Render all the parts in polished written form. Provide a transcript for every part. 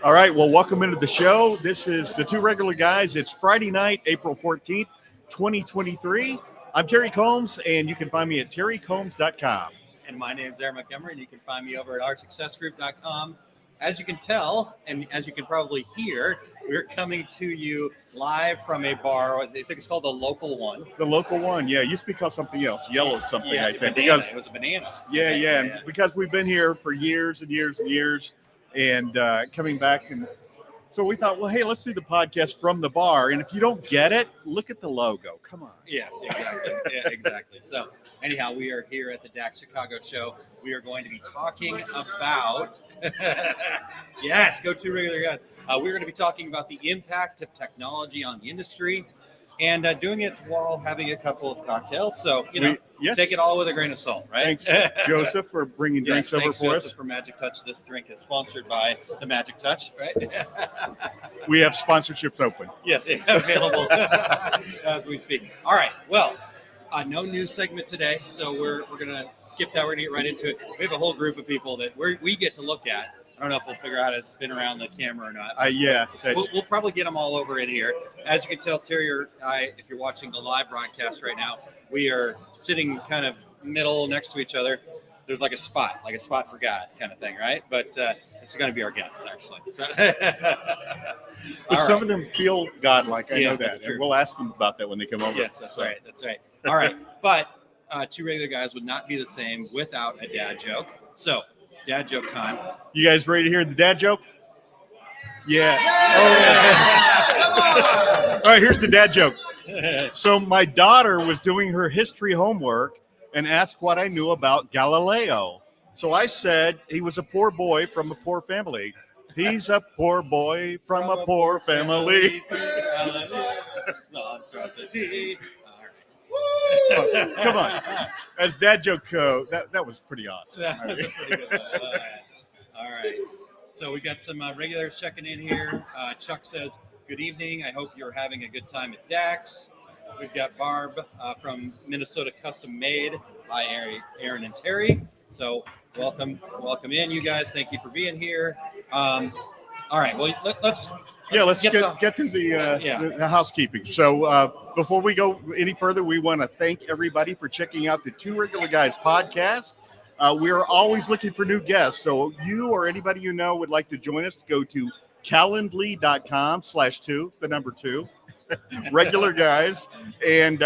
All right, well, welcome into the show. This is the Two Regular Guys. It's Friday night, April 14th, 2023. I'm Terry Combs, and you can find me at terrycombs.com. And my name's Aaron Montgomery, and you can find me over at oursuccessgroup.com. As you can tell, and as you can probably hear, we're coming to you live from a bar. I think it's called the Local One. The Local One, yeah. It used to be called something else, Yellow something, Yeah, I think. Because it was a banana. Yeah. Because we've been here for years and years and years, and coming back. And so we thought, well, hey, let's do the podcast from the bar. And if you don't get it, look at the logo. Come on. Yeah, exactly. So anyhow, we are here at the DAX Chicago show. We are going to be talking about, yes, go Two Regular Guys. We're going to be talking about the impact of technology on the industry and doing it while having a couple of cocktails. So, take it all with a grain of salt, right? Thanks, Joseph, for bringing drinks over for Joseph, us. For Magic Touch. This drink is sponsored by the Magic Touch, right? We have sponsorships open. Yes, available as we speak. All right, well, no news segment today, so we're going to skip that. We're going to get right into it. We have a whole group of people that we get to look at. I don't know if we'll figure out how to spin around the camera or not. We'll probably get them all over in here. As you can tell, Terry or I, if you're watching the live broadcast right now, we are sitting kind of middle next to each other. There's like a spot for God kind of thing, right? But it's going to be our guests, actually. So, but some of them feel godlike. I know that. That's true. And we'll ask them about that when they come over. Yes, that's right. All right. But Two Regular Guys would not be the same without a dad joke. So, dad joke time. You guys ready to hear the dad joke? Yeah. Come on! All right, here's the dad joke. So my daughter was doing her history homework and asked what I knew about Galileo. So I said he was a poor boy from a poor family. He's a poor boy from a poor family. Oh, come on. As dad joke, that was pretty awesome. That was a pretty good one. All right. So we got some regulars checking in here. Chuck says, good evening. I hope you're having a good time at DAX. We've got Barb from Minnesota Custom Made by Aaron and Terry. So welcome in, you guys. Thank you for being here. All right. Well, let's get through the housekeeping. So before we go any further, we want to thank everybody for checking out the Two Regular Guys podcast. We are always looking for new guests. So you or anybody you know would like to join us, go to calendly.com/2, the number 2, Regular Guys, and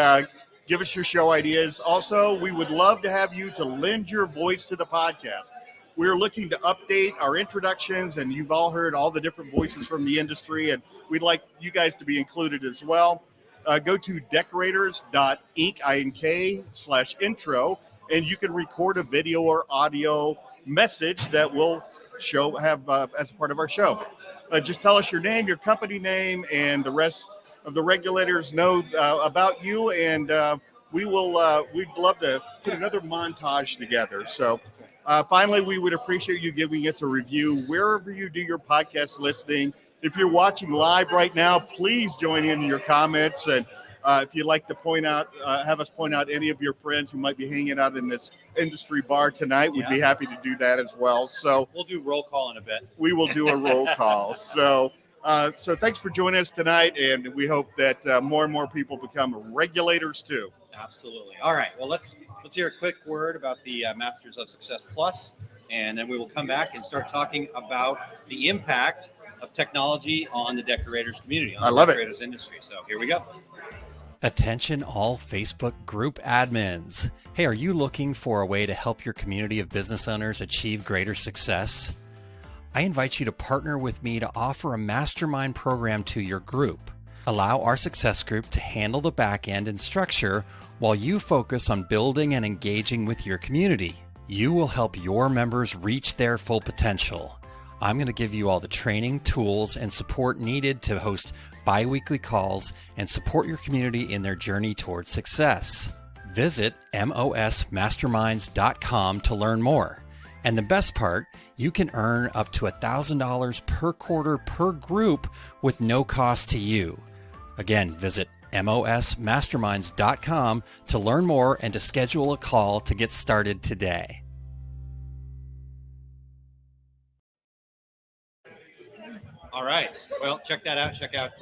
give us your show ideas. Also, we would love to have you to lend your voice to the podcast. We're looking to update our introductions, and you've all heard all the different voices from the industry, and we'd like you guys to be included as well. Go to decorators.ink/intro, and you can record a video or audio message that we'll have as a part of our show. Just tell us your name, your company name, and the rest of the regulators know about you, and we'd love to put another montage together. So finally, we would appreciate you giving us a review wherever you do your podcast listening. If you're watching live right now, please join in your comments. And if you'd like to have us point out any of your friends who might be hanging out in this industry bar tonight, we'd be happy to do that as well. So we'll do roll call in a bit. We will do a roll call. So thanks for joining us tonight, and we hope that more and more people become regulators too. Absolutely. All right. Well, let's hear a quick word about the Masters of Success Plus, and then we will come back and start talking about the impact of technology on the decorators community, on the decorators industry. So here we go. Attention all Facebook group admins. Hey, are you looking for a way to help your community of business owners achieve greater success? I invite you to partner with me to offer a mastermind program to your group. Allow our success group to handle the back end and structure while you focus on building and engaging with your community. You will help your members reach their full potential. I'm going to give you all the training, tools, and support needed to host bi-weekly calls and support your community in their journey towards success. Visit mosmasterminds.com to learn more. And the best part, you can earn up to $1,000 per quarter per group with no cost to you. Again, visit mosmasterminds.com to learn more and to schedule a call to get started today. All right. Well, check that out. Check out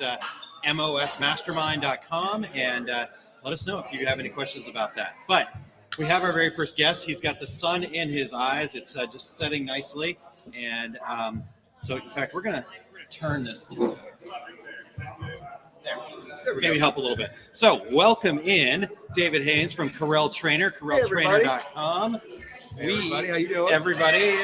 mosmastermind.com and let us know if you have any questions about that. But we have our very first guest. He's got the sun in his eyes. It's just setting nicely. And so, in fact, we're going to turn this. There maybe help a little bit. So, welcome in David Haynes from Corel Trainer, CorelTrainer.com. Hey, everybody, how you doing? Everybody.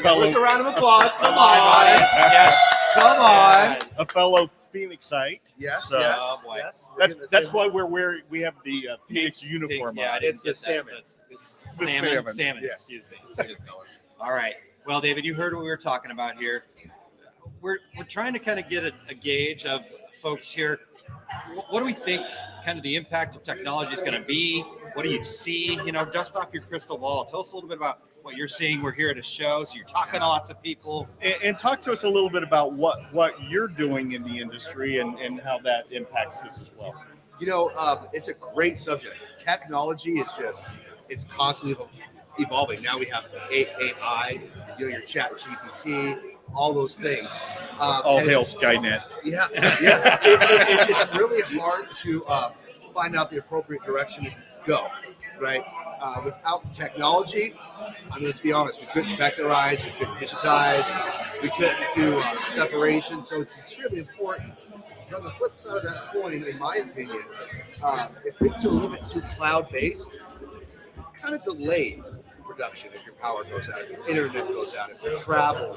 Just a round of applause. Come Live on. audience. Yes. Come on. A fellow Phoenixite. Yes, So, yes, Oh, boy. yes. We're getting the That's same- why we have the Phoenix uniform Yeah, I on. didn't It's get the that. salmon. It's It's The salmon. salmon. yes, Excuse me. it's the same color. All right. Well, David, you heard what we were talking about here. We're trying to kind of get a gauge of folks here. What do we think kind of the impact of technology is going to be? What do you see? Dust off your crystal ball. Tell us a little bit about what you're seeing. We're here at a show, so you're talking to lots of people. And talk to us a little bit about what you're doing in the industry and how that impacts this as well. It's a great subject. Technology is it's constantly evolving. Now we have AI, your chat GPT, all those things. All and hail it's- Skynet. Yeah. It's really hard to find out the appropriate direction to go, right? Without technology, let's be honest, we couldn't vectorize, we couldn't digitize, we couldn't do separation, so it's extremely important. But on the flip side of that coin, in my opinion, if things are a little bit too cloud-based, kind of delayed production if your power goes out, if your internet goes out, if you travel.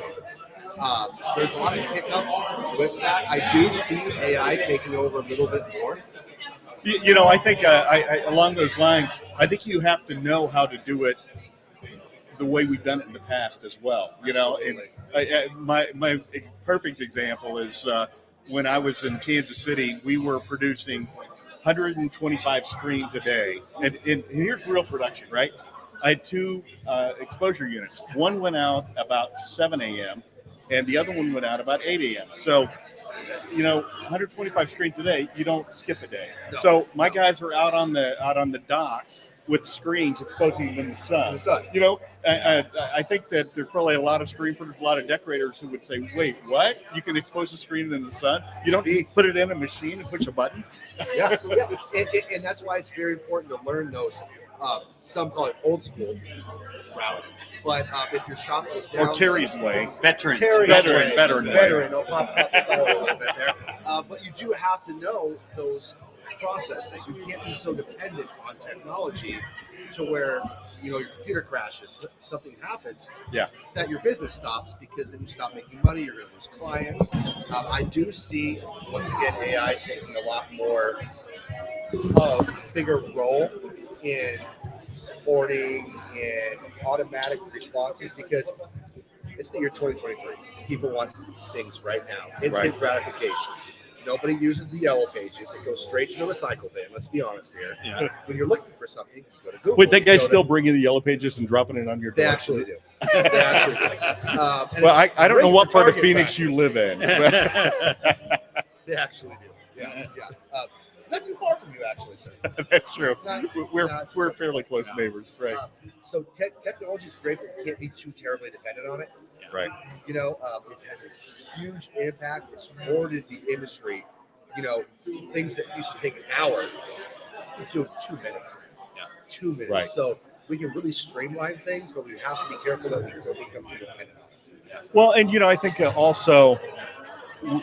There's a lot of hiccups with that. I do see AI taking over a little bit more. I think I along those lines, I think you have to know how to do it the way we've done it in the past as well. My perfect example is when I was in Kansas City, we were producing 125 screens a day, and here's real production, right? I had two exposure units. One went out about 7 a.m. and the other one went out about 8 a.m. So, 125 screens a day, you don't skip a day. No, so my no. guys are out on the dock with screens exposing them in the sun. In the sun. I think that there's probably a lot of screen printers, a lot of decorators who would say, "Wait, what? You can expose a screen in the sun? You don't put it in a machine and push a button?" Yeah. And that's why it's very important to learn those. Some call it old school routes, but if your shop goes down, Or Terry's way. Veterans. Veteran. I'll pop a little bit there. But you do have to know those processes. You can't be so dependent on technology to where your computer crashes, something happens, that your business stops, because then you stop making money. You're going to lose clients. I do see, once again, AI taking a lot more bigger role in supporting and automatic responses, because it's the year 2023. People want things right now, instant gratification. Nobody uses the yellow pages. It goes straight to the recycle bin. Let's be honest here. Yeah. When you're looking for something, you go to Google. Wait, that guy's you go still bringing the yellow pages and dropping it on your They door? actually do. They actually do. And Well, it's I don't know great what for part of target Phoenix you practice. live in. They actually do. Yeah. Not too far from you, actually, sir. That's true. Not We're fairly close neighbors, right? So technology is great, but you can't be too terribly dependent on it. Right. It has a huge impact. It's forwarded the industry. Things that used to take an hour, you do it in 2 minutes. Yeah. 2 minutes. Right. So we can really streamline things, but we have to be careful that we don't become too dependent on it. Well, and I think also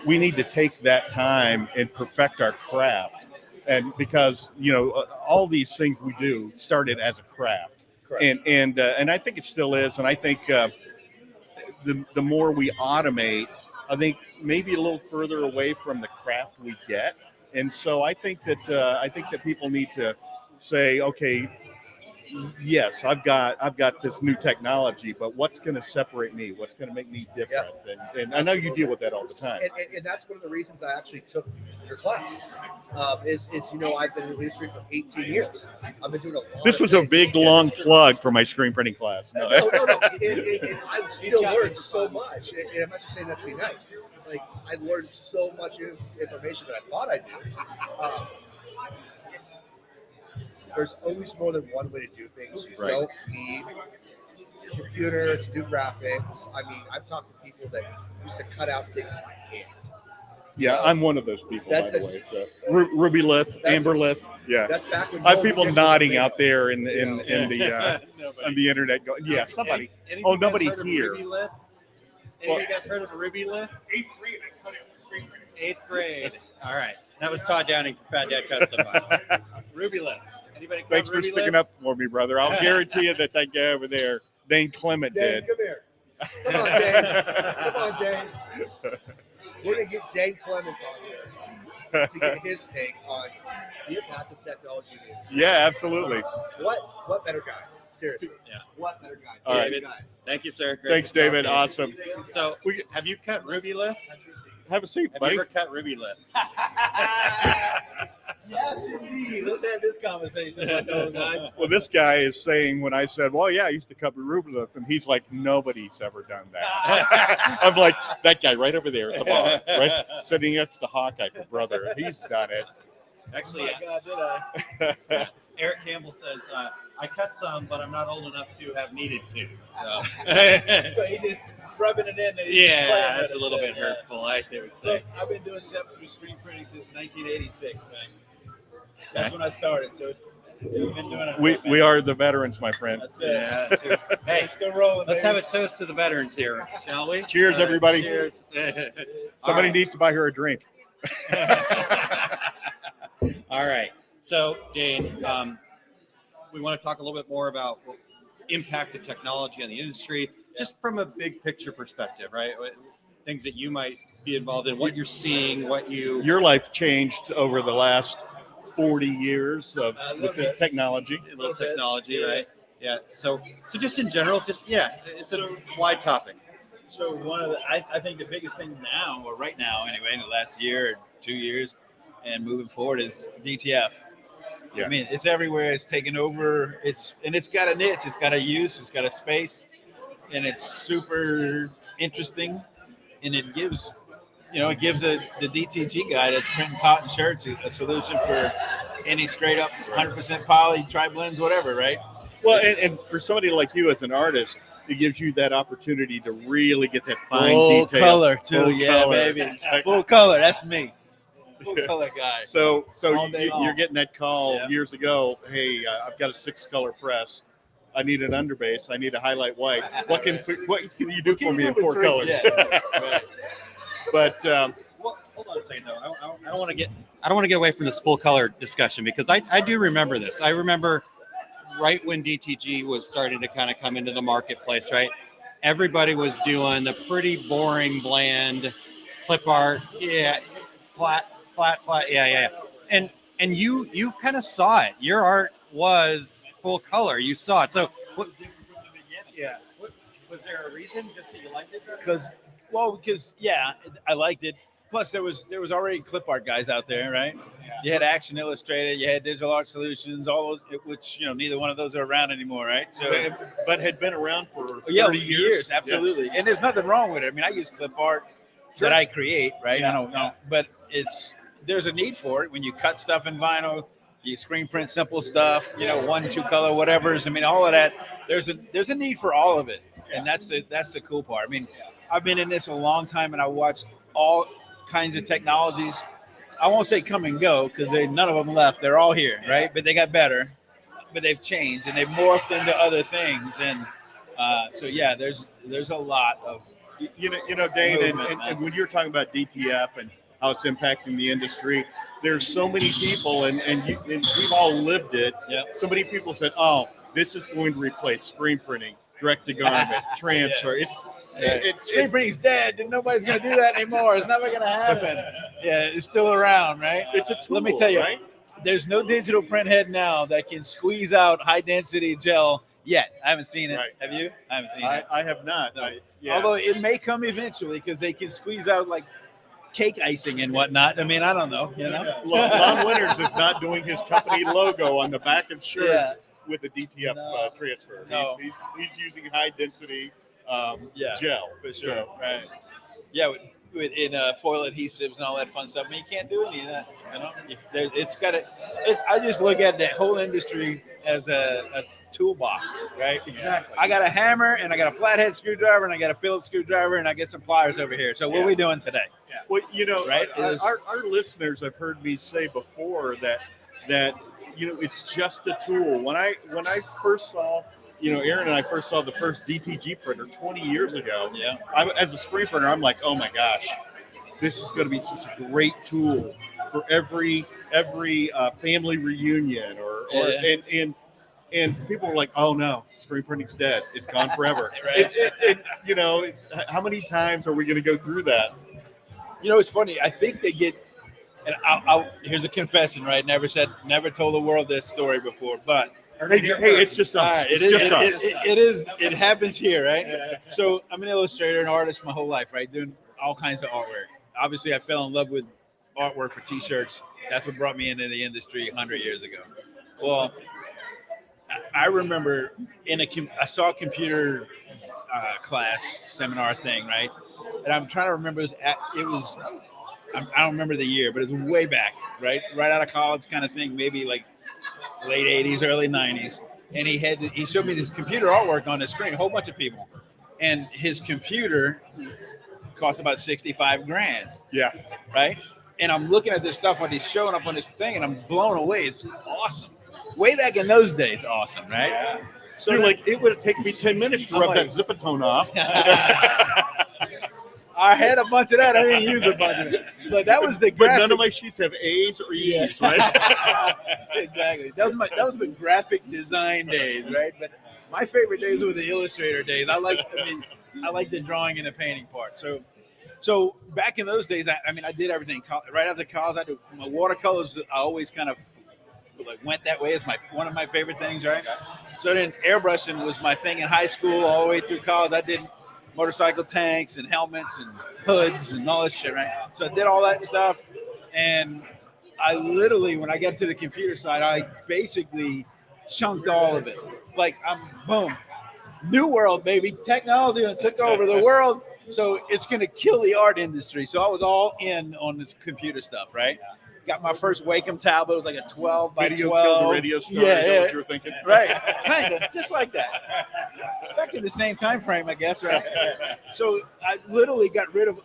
we need to take that time and perfect our craft, and because all these things we do started as a craft, Correct. and I think it still is, and I think the more we automate, I think maybe a little further away from the craft we get, and so I think that people need to say, okay, yes, I've got this new technology, but what's going to separate me? What's going to make me different? And I know you deal with that all the time. And that's one of the reasons I actually took your class. I've been in the industry for 18 years. I've been doing a lot. This was a big, long plug for my screen printing class. No. And I've still learned so much. And I'm not just saying that to be nice. Like, I learned so much information that I thought I knew. There's always more than one way to do things. You don't need a computer to do graphics. I've talked to people that used to cut out things by hand. Yeah, I'm one of those people, That's by the way. So, Ruby Lith, Amber Lith. Yeah. That's back when I have Moby people Dick was nodding big. out there in the Nobody. on the internet. Going, yeah, somebody. Any Oh, of you guys nobody heard of here. Ruby Lith? Any of you guys heard of a Ruby Lith? 8th grade, I cut it for screen printing. 8th grade. All right. That was Todd Downing from Fat Dad Custom. by the way. Ruby Lith. Anybody cut Thanks for Ruby sticking Lith? up for me, brother. I'll guarantee you that guy over there, Dane Clement, Dane, did. come here. Come on, Dane. Come on, Dane. We're gonna get Dane Clements on here to get his take on the impact of technology. in the industry. Yeah, absolutely. What better guy? Seriously. Yeah. What better guy? All right. David. Guys. Thank you, sir. Great Thanks, to talk David. to you. Awesome. So, We- have you cut Ruby Lith? That's your seat. Have a seat, Have buddy. you ever cut Ruby Lith? Yes, indeed. Let's have this conversation. Guys. Well, this guy is saying when I said, "Well, yeah, I used to cut Ruby Lith," and he's like, "Nobody's ever done that." I'm like, that guy right over there at the bar, right, sitting next to Hawkeye for brother. He's done it. Actually, God, did I? Eric Campbell says, I cut some, but I'm not old enough to have needed to. So, So he just rubbing it in. And yeah, that's a little bit hurtful, I would say. Look, I've been doing steps with screen printing since 1986, man. That's when I started. So we've been doing it. We are the veterans, my friend. That's it. Yeah. Hey, We're still rolling. let's baby. have a toast to the veterans here, shall we? Cheers, All right, everybody. Cheers. Somebody All needs to buy her a drink. right. All right. So, Dane, we want to talk a little bit more about impact of technology on the industry, just from a big picture perspective, right? Things that you might be involved in, what you're seeing, what you. Your life changed over the last 40 years of with the technology. A little technology, right? Yeah. So just in general, it's a wide topic. So one of the, I think the biggest thing now, or right now anyway, in the last year or 2 years, and moving forward is DTF. Yeah. I mean, it's everywhere. It's taken over. It's got a niche. It's got a use. It's got a space, and it's super interesting. And it gives, the DTG guy that's printing cotton shirts a solution for any straight up 100% poly, tri-blends, whatever, right? Well, and for somebody like you as an artist, it gives you that opportunity to really get that fine Full detail. color too, Full yeah, color. baby. Full color. That's me. Full color guy. So All day long. you're getting that call Yeah. years ago. Hey, I've got a 6-color press. I need an underbase. I need a highlight white. What can you do for me in 4 colors? Yeah. Right. But Well, hold on a second though. I don't want to get away from this full color discussion because I do remember this. I remember right when DTG was starting to kind of come into the marketplace, right? Everybody was doing the pretty boring, bland clip art. Yeah, flat. Yeah. And you kind of saw it. Your art was full color. You saw it. So what? Yeah. Was there a reason just that you liked it? Because I liked it. Plus, there was already clip art guys out there, right? Yeah. You had Action Illustrated, you had Digital Art Solutions, all those, which neither one of those are around anymore, right? So but had been around for 30 yeah, years. absolutely. And there's nothing wrong with it. I mean, I use clip art that I create, right? Yeah. I don't know, but there's a need for it when you cut stuff in vinyl. You screen print simple stuff, 1, 2 color, whatever's. I mean, all of that. There's a need for all of it, and that's the cool part. I mean, I've been in this a long time, and I watched all kinds of technologies. I won't say come and go because none of them left. They're all here, right? But they got better, but they've changed and they've morphed into other things. And so yeah, there's a lot of You know, Dane, movement, and when you're talking about DTF and how it's impacting the industry, there's so many people, and we've all lived it. Yeah. So many people said, "Oh, this is going to replace screen printing, direct to garment, transfer." screen printing's dead, and nobody's gonna do that anymore. It's never gonna happen. Yeah, it's still around, right? It's a tool. Let me tell you, right? there's no digital print head now that can squeeze out high density gel yet. I haven't seen it. Right. Have you? I haven't seen it. I have not. No. Yeah. Although it may come eventually because they can squeeze out like cake icing and whatnot. I mean, I don't know. Lon Winters is not doing his company logo on the back of shirts Yeah. with a DTF No. transfer. No. He's using high density Yeah, gel for So, sure. Right. Yeah, in foil adhesives and all that fun stuff. I mean, you can't do any of that. It's got to. I just look at the whole industry as a toolbox, right? Exactly. I got a hammer and I got a flathead screwdriver and I got a Phillips screwdriver and I get some pliers over here. So what are we doing today? Well, you know, Right? our listeners have heard me say before that you know, it's just a tool. When I first saw, you know, Aaron and I first saw the first DTG printer 20 years ago. Yeah. As a screen printer, I'm like, oh my gosh, this is going to be such a great tool for every family reunion and people were like, oh no, screen printing's dead. It's gone forever. Right. You know, how many times are we going to go through that? You know, it's funny. I think they get, and here's a confession, right? Never told the world this story before, but Hey, it's just us. All right, It's just us. it happens here, right? So I'm an illustrator and artist my whole life, right? Doing all kinds of artwork. Obviously, I fell in love with artwork for T-shirts. That's what brought me into the industry 100 years ago. Well, I remember I saw a computer class seminar thing, right? And I'm trying to remember. I don't remember the year, but it was way back, right out of college, kind of thing. Maybe like late 80s, early 90s. And he showed me this computer artwork on the screen, a whole bunch of people, and his computer cost about 65 grand. Yeah. Right. And I'm looking at this stuff when he's showing up on this thing, and I'm blown away. It's awesome. Way back in those days, awesome, right? Yeah. So you're like, it would have taken me 10 minutes to rub that Zipatone off. I had a bunch of that. I didn't use a bunch of it. But that was the graphic. But none of my sheets have A's or E's, right? Exactly. That was my graphic design days, right? But my favorite days were the illustrator days. I like the drawing and the painting part. So back in those days, I did everything. Right after college, I did my watercolors. I always kind of like went that way as one of my favorite things, right? So then airbrushing was my thing in high school all the way through college. I did motorcycle tanks and helmets and hoods and all this shit, right? So I did all that stuff, and I literally, when I got to the computer side, I basically chunked all of it. Like boom, new world, baby, technology took over the world. So it's going to kill the art industry. So I was all in on this computer stuff, right? Got my first Wacom tablet. It was like a 12 by 12. Killed the radio star. Yeah, Is that what you were thinking? Right, kind of, just like that. Back in the same time frame, I guess, right? So I literally got rid of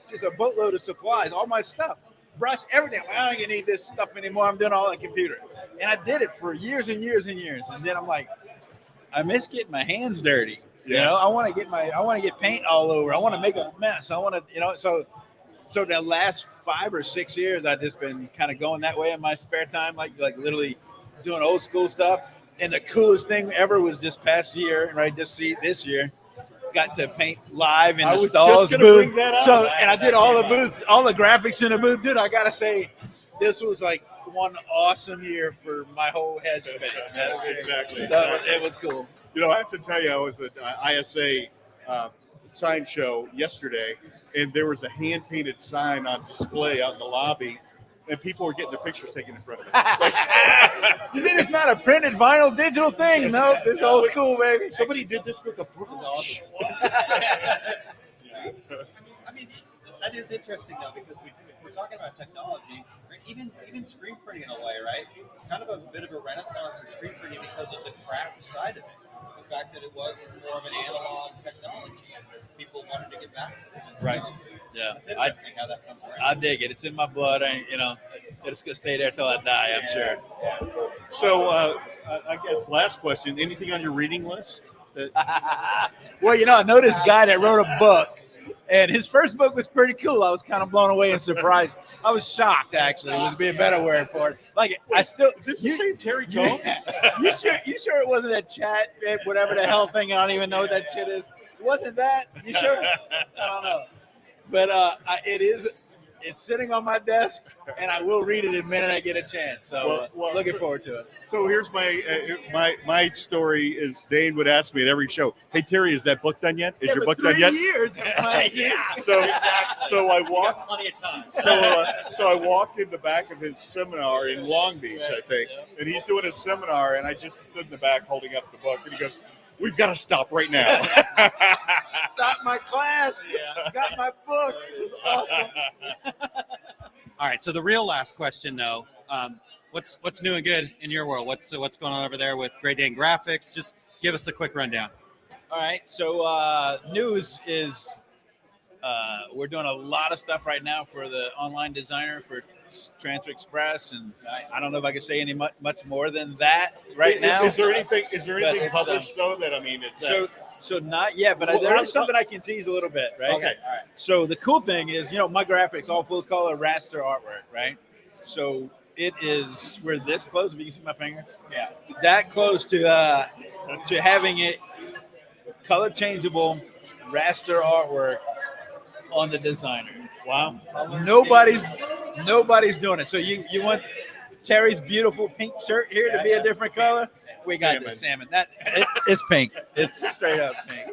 just a boatload of supplies, all my stuff, brush, everything. I don't even need this stuff anymore. I'm doing all on the computer. And I did it for years and years and years. And then I'm like, I miss getting my hands dirty. You know, I want to get paint all over. I want to make a mess. I want to, you know, so the last 5 or 6 years, I've just been kind of going that way in my spare time, like literally doing old school stuff. And the coolest thing ever was this past year, right? This year, got to paint live in the stalls booth. So, and I did all the booths, all the graphics in the booth. Dude, I gotta say, this was like one awesome year for my whole headspace, man. Exactly. So it was cool. You know, I have to tell you, I was at ISA sign show yesterday, and there was a hand-painted sign on display out in the lobby, and people were getting their pictures taken in front of it. You mean it's not a printed vinyl digital thing? No, this old school, baby. Somebody did this with a brush. I mean, that is interesting though, because we're talking about technology, right? Even screen printing in a way, right? Kind of a bit of a renaissance in screen printing because of the craft side of it. The fact that it was more of an analog technology, and people wanted to get back to this. Right. Yeah. It's interesting how that comes around. I dig it. It's in my blood. It's gonna stay there till I die, I'm sure. So, I guess last question. Anything on your reading list? Well, I know this guy that wrote a book, and his first book was pretty cool. I was kind of blown away and surprised. I was shocked, actually, would be a better word for it. Like, Is this the same Terry Jones? You sure it wasn't that chat, whatever the hell thing? I don't even know what that shit is. It wasn't that? You sure? I don't know. But it is. It's sitting on my desk, and I will read it the minute I get a chance. So looking forward to it. So here's my story is Dane would ask me at every show, hey, Terry, is that book done yet? Is your book done yet? 3 years. So I walked. Plenty of time. So I walked in the back of his seminar in Long Beach, I think, and he's doing a seminar, and I just stood in the back holding up the book, and he goes, we've got to stop right now. Stop my class. Got my book. It was awesome. All right. So the real last question, though, what's new and good in your world? What's going on over there with Great Dane Graphics? Just give us a quick rundown. All right. So news is we're doing a lot of stuff right now for the online designer for Transfer Express, and I don't know if I can say any much more than that right now. Is there anything? Is there anything But, published though that I mean? So not yet, but there is something I can tease a little bit, right? Okay. All right. So the cool thing is, my graphics all full color raster artwork, right? So it is, we're this close. If you can see my finger, yeah, that close to having it color changeable raster artwork on the designer. Wow. Nobody's doing it. So you want Terry's beautiful pink shirt here to be a different color? We got the salmon. It's pink. It's straight up pink.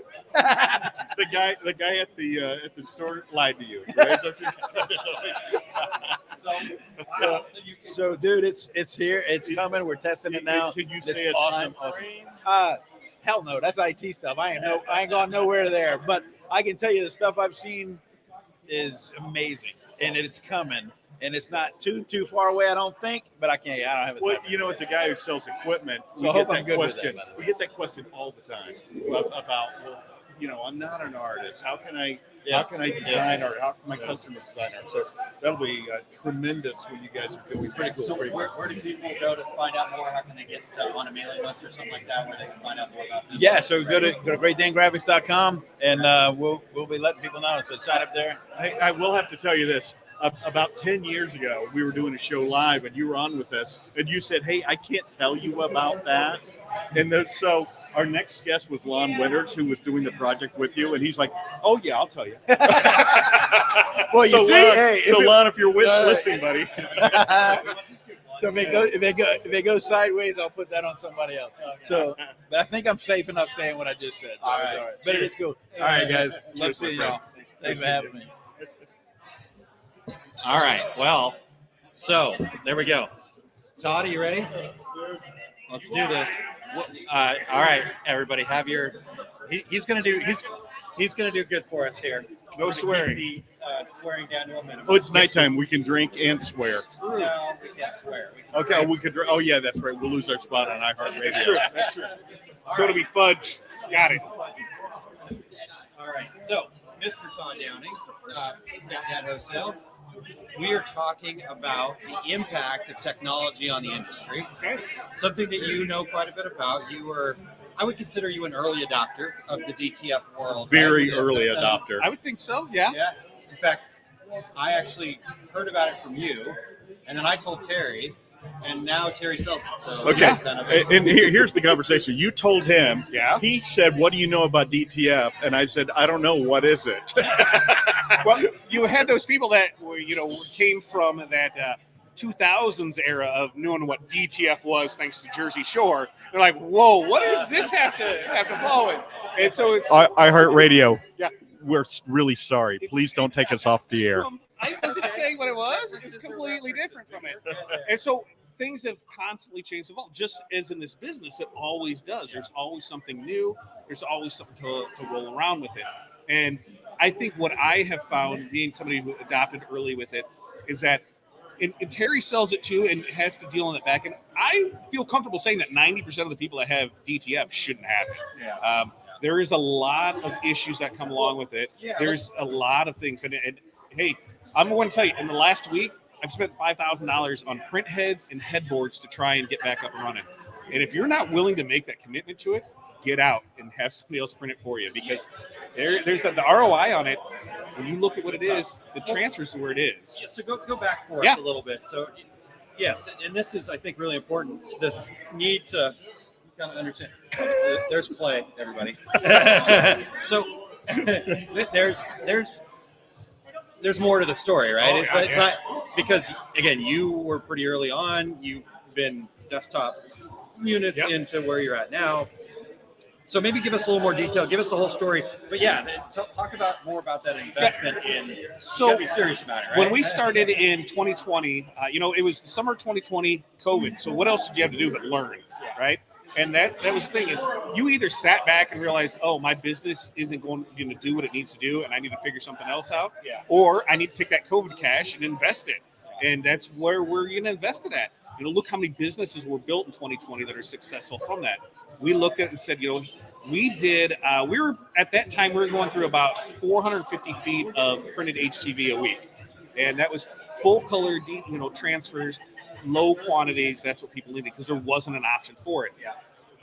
the guy at the store lied to you. Right? So dude, it's here. It's coming. We're testing it now. Can you It's say a awesome? time frame? Hell no. That's IT stuff. I ain't going nowhere there. But I can tell you the stuff I've seen is amazing, and it's coming. And it's not too far away, I don't think, but I don't have it. Well, as a guy who sells equipment, So I hope I'm good with question. that. We get that question all the time about, I'm not an artist. How can I design art? How can my customer design art? So that'll be tremendous what you guys are doing. Pretty cool. So where do people go to find out more? How can they get on a mailing list or something like that where they can find out more about this? Yeah, so go to greatdanegraphics.com, and we'll be letting people know. So sign up there. I will have to tell you this. About 10 years ago, we were doing a show live, and you were on with us, and you said, "Hey, I can't tell you about that." And so our next guest was Lon Winters, who was doing the project with you, and he's like, "Oh yeah, I'll tell you." Well, you see, Lon, if you're listening, buddy. So if it goes sideways, I'll put that on somebody else. So, but I think I'm safe enough saying what I just said. All right. But it's cool. All right, guys. Love seeing y'all. Thanks for having me. All right. Well, so there we go. Todd, are you ready? Let's do this. All right, everybody, have your. He's gonna do good for us here. No swearing. The swearing down to a minimum. Oh, it's nighttime. We can drink and swear. No, we can't swear. Okay, we could. Oh yeah, that's right. We'll lose our spot on iHeartRadio. That's true. So it'll be fudge. Got it. All right. So, Mr. Todd Downing, Dad Wholesale. We are talking about the impact of technology on the industry. Okay. Something that you know quite a bit about. I would consider you an early adopter of the DTF world. Very right? early adopter. I would think so. Yeah. Yeah. In fact, I actually heard about it from you, and then I told Terry, and now Terry sells it. So Okay, kind of and here's the conversation. You told him. Yeah. He said, "What do you know about DTF?" And I said, "I don't know. What is it?" Well, you had those people that were, came from that 2000s era of knowing what DTF was, thanks to Jersey Shore. They're like, "Whoa, what does this have to follow it?" And so it's iHeartRadio. Yeah. We're really sorry. Please don't take us off the air. I wasn't saying what it was. It's completely different from it. And so things have constantly changed, evolved, just as in this business, it always does. There's always something new. There's always something to roll around with it. And I think what I have found, being somebody who adopted early with it, is that, and Terry sells it too and has to deal in it back. And I feel comfortable saying that 90% of the people that have DTF shouldn't have it. Yeah. There is a lot of issues that come along with it. Yeah, There's a lot of things. And hey, I'm going to tell you, in the last week, I've spent $5,000 on print heads and headboards to try and get back up and running. And if you're not willing to make that commitment to it, get out and have somebody else print it for you, because there's the ROI on it. When you look at what it is, the transfers to where it is. Yeah, so go back for us a little bit. So, yes, and this is, I think, really important. This need to kind of understand. There's Clay, everybody. So there's more to the story, right? Oh, It's not because, again, you were pretty early on. You've been desktop units into where you're at now. So maybe give us a little more detail. Give us the whole story. But yeah, talk more about that investment in. So you gotta be serious about it, right? When we started in 2020, it was the summer 2020 COVID. So what else did you have to do but learn, right? And that was the thing, is you either sat back and realized, oh, my business isn't going to do what it needs to do, and I need to figure something else out, or I need to take that COVID cash and invest it. And that's where we're going to invest it at. look how many businesses were built in 2020 that are successful from that. We looked at it and said, we were at that time, we were going through about 450 feet of printed HTV a week. And that was full color, transfers, low quantities. That's what people needed because there wasn't an option for it. Yeah.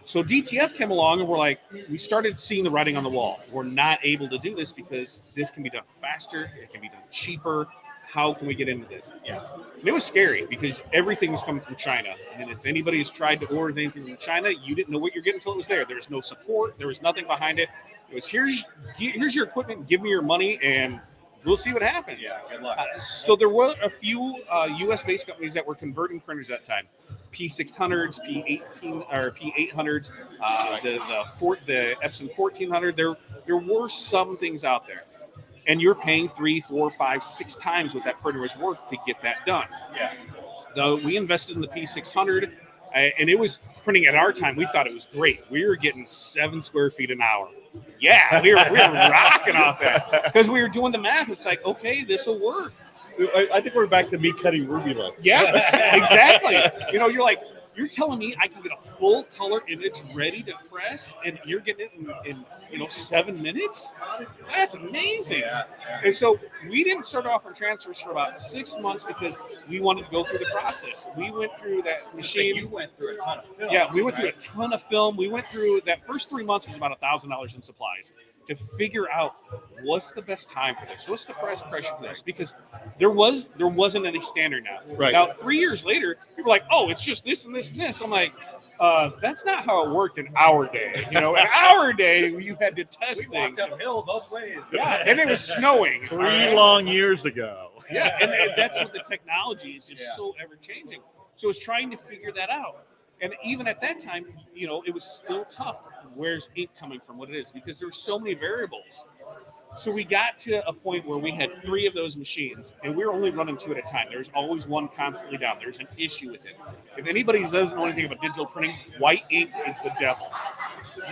So DTF came along and we started seeing the writing on the wall. We're not able to do this because this can be done faster. It can be done cheaper. How can we get into this? Yeah. And it was scary because everything was coming from China. And if anybody has tried to order anything from China, you didn't know what you're getting until it was there. There was no support. There was nothing behind it. It was, here's your equipment. Give me your money and we'll see what happens. Yeah, good luck. So there were a few U.S.-based companies that were converting printers at that time. P600s, P18 or P800s, the Epson 1400. There were some things out there, and you're paying 3, 4, 5, 6 times what that printer was worth to get that done. Yeah. So we invested in the P600, and it was printing at our time. We thought it was great. We were getting 7 square feet an hour. Yeah, we were rocking off that because we were doing the math. It's like, okay, this will work. I think we're back to me cutting Ruby lines. Yeah, exactly. You're telling me I can get a full color image ready to press, and you're getting it in 7 minutes? That's amazing. Yeah. And so we didn't start off on transfers for about 6 months because we wanted to go through the process. We went through that machine. You went through a ton of film. Yeah, we went through a ton of film. We went through that first 3 months was about $1,000 in supplies to figure out what's the best time for this, what's the price pressure for this, because there wasn't any standard now. Right. Now 3 years later, people are like, oh, it's just this and this and this. I'm like, that's not how it worked in our day. In our day, you had to test We walked things. uphill both ways. Yeah, and it was snowing. 3 long years ago. Yeah, and that's what the technology is just Yeah. so ever changing. So it's trying to figure that out. And even at that time, it was still tough. Where's ink coming from? What it is? Because there were so many variables. So we got to a point where we had 3 of those machines, and we were only running 2 at a time. There's always one constantly down. There's an issue with it. If anybody doesn't know anything about digital printing, white ink is the devil.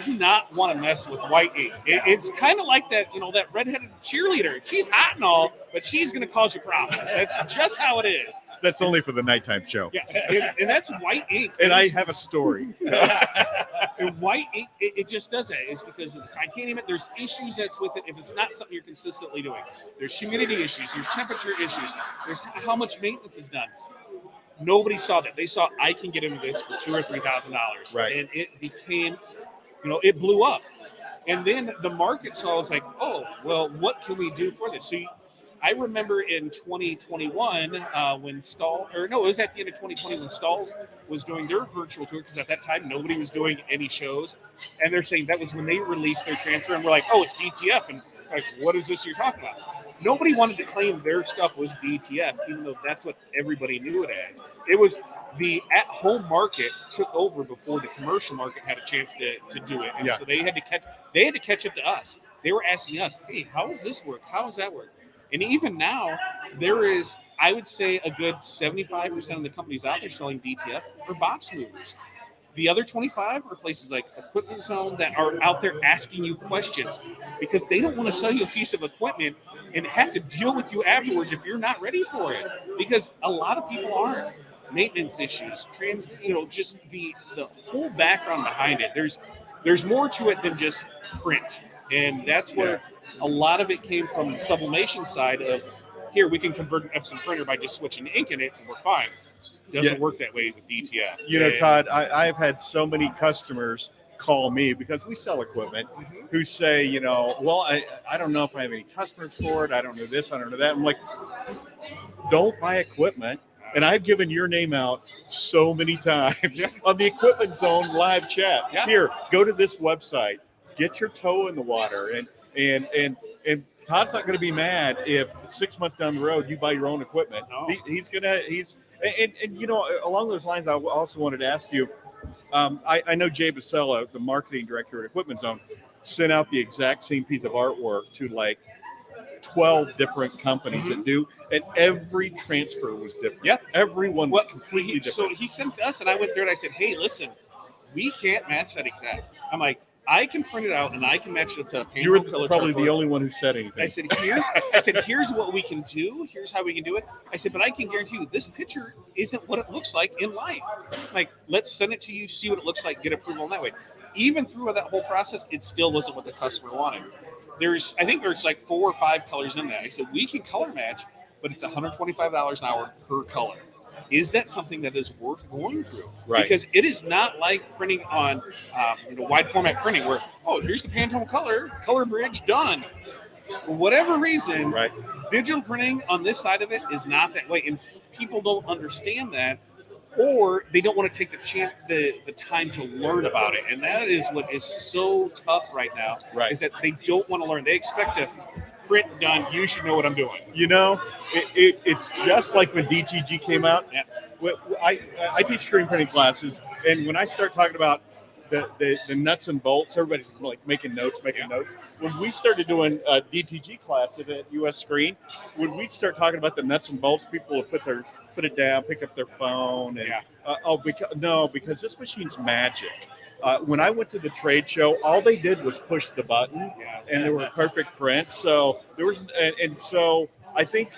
You do not want to mess with white ink. It's kind of like that, that redheaded cheerleader. She's hot and all, but she's going to cause you problems. That's just how it is. That's only for the nighttime show. Yeah, and that's white ink. And I have a story. And white ink, it just does that. It's because of the titanium. There's issues that's with it. If it's not something you're consistently doing, there's humidity issues, there's temperature issues, there's how much maintenance is done. Nobody saw that. They saw I can get into this for $2,000 or $3,000, Right. And it became, it blew up. And then the market saw it's like, oh, well, what can we do for this? So I remember in 2021 when it was at the end of 2020 when Stahls was doing their virtual tour, because at that time nobody was doing any shows, and they're saying that was when they released their transfer, and we're like, oh, it's DTF, and like, what is this you're talking about? Nobody wanted to claim their stuff was DTF, even though that's what everybody knew it as. It was the at-home market took over before the commercial market had a chance to do it, and so they had to catch up to us. They were asking us, hey, how does this work? How does that work? And even now, there is, I would say, a good 75% of the companies out there selling DTF are box movers. The other 25 are places like Equipment Zone that are out there asking you questions because they don't want to sell you a piece of equipment and have to deal with you afterwards if you're not ready for it. Because a lot of people aren't. Maintenance issues, just the whole background behind it. There's more to it than just print. And that's where a lot of it came from the sublimation side of, here, we can convert an Epson printer by just switching ink in it, and we're fine. It doesn't work that way with DTF. Todd, I've had so many customers call me because we sell equipment who say, well, I don't know if I have any customers for it. I don't know this, I don't know that. I'm like, don't buy equipment. And I've given your name out so many times on the Equipment Zone live chat. Yeah. Here, go to this website, get your toe in the water, and Todd's not going to be mad if 6 months down the road you buy your own equipment. No. Along those lines, I also wanted to ask you. I know Jay Basella, the marketing director at Equipment Zone, sent out the exact same piece of artwork to like 12 different companies that do, and every transfer was different. Yep. Everyone was completely different. So he sent to us, and I went there and I said, hey, listen, we can't match that exact. I'm like, I can print it out and I can match it up to a paint You were color probably chart. the only one who said anything. I said, here's what we can do. Here's how we can do it. I said, but I can guarantee you this picture isn't what it looks like in life. Like, let's send it to you, see what it looks like, get approval in that way. Even through that whole process, it still wasn't what the customer wanted. I think there's like 4 or 5 colors in that. I said, we can color match, but it's $125 an hour per color. Is that something that is worth going through? Right. Because it is not like printing on wide format printing where, oh, here's the Pantone color bridge, done. For whatever reason, Right. digital printing on this side of it is not that way. And people don't understand that, or they don't want to take the time to learn about it. And that is what is so tough right now, Right. is that they don't want to learn. They expect to print done. You should know what I'm doing. You know, it's just like when DTG came out. Yeah. I teach screen printing classes, and when I start talking about the nuts and bolts, everybody's like making notes. When we started doing a DTG class at US Screen, when we start talking about the nuts and bolts, people will put it down, pick up their phone, and because this machine's magic. When I went to the trade show, all they did was push the button, and there were perfect prints. So there was, and so I think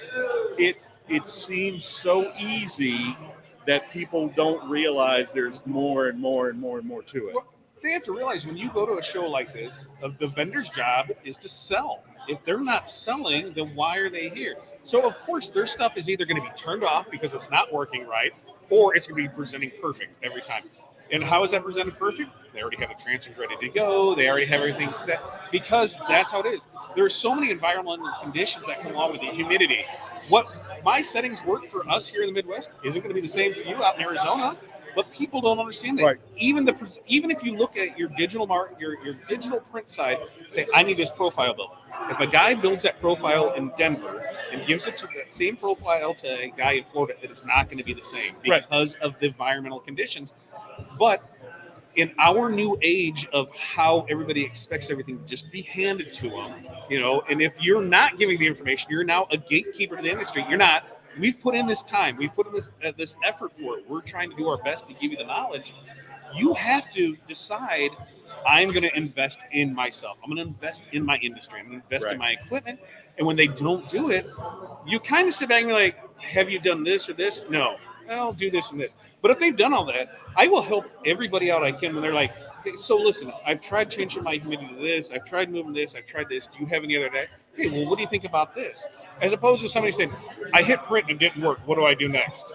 it seems so easy that people don't realize there's more and more and more and more to it. Well, they have to realize when you go to a show like this, the vendor's job is to sell. If they're not selling, then why are they here? So, of course, their stuff is either going to be turned off because it's not working right, or it's going to be presenting perfect every time. And how is that presented perfect? They already have the transfers ready to go. They already have everything set because that's how it is. There are so many environmental conditions that come along with the humidity. What my settings work for us here in the Midwest isn't going to be the same for you out in Arizona, but people don't understand that. Right. Even if you look at your digital your digital print side, say, I need this profile built. If a guy builds that profile in Denver and gives it to that same profile to a guy in Florida, it is not going to be the same because of the environmental conditions. But in our new age of how everybody expects everything just to be handed to them, and if you're not giving the information, you're now a gatekeeper to the industry. You're not. We've put in this time. We've put in this effort for it. We're trying to do our best to give you the knowledge. You have to decide, I'm going to invest in myself. I'm going to invest in my industry. I'm going to invest in my equipment. And when they don't do it, you kind of sit back and be like, have you done this or this? No. I'll do this and this. But if they've done all that, I will help everybody out I can when they're like, hey, so listen, I've tried changing my humidity to this. I've tried moving this. I've tried this. Do you have any other day? Hey, well, what do you think about this? As opposed to somebody saying, I hit print and it didn't work. What do I do next?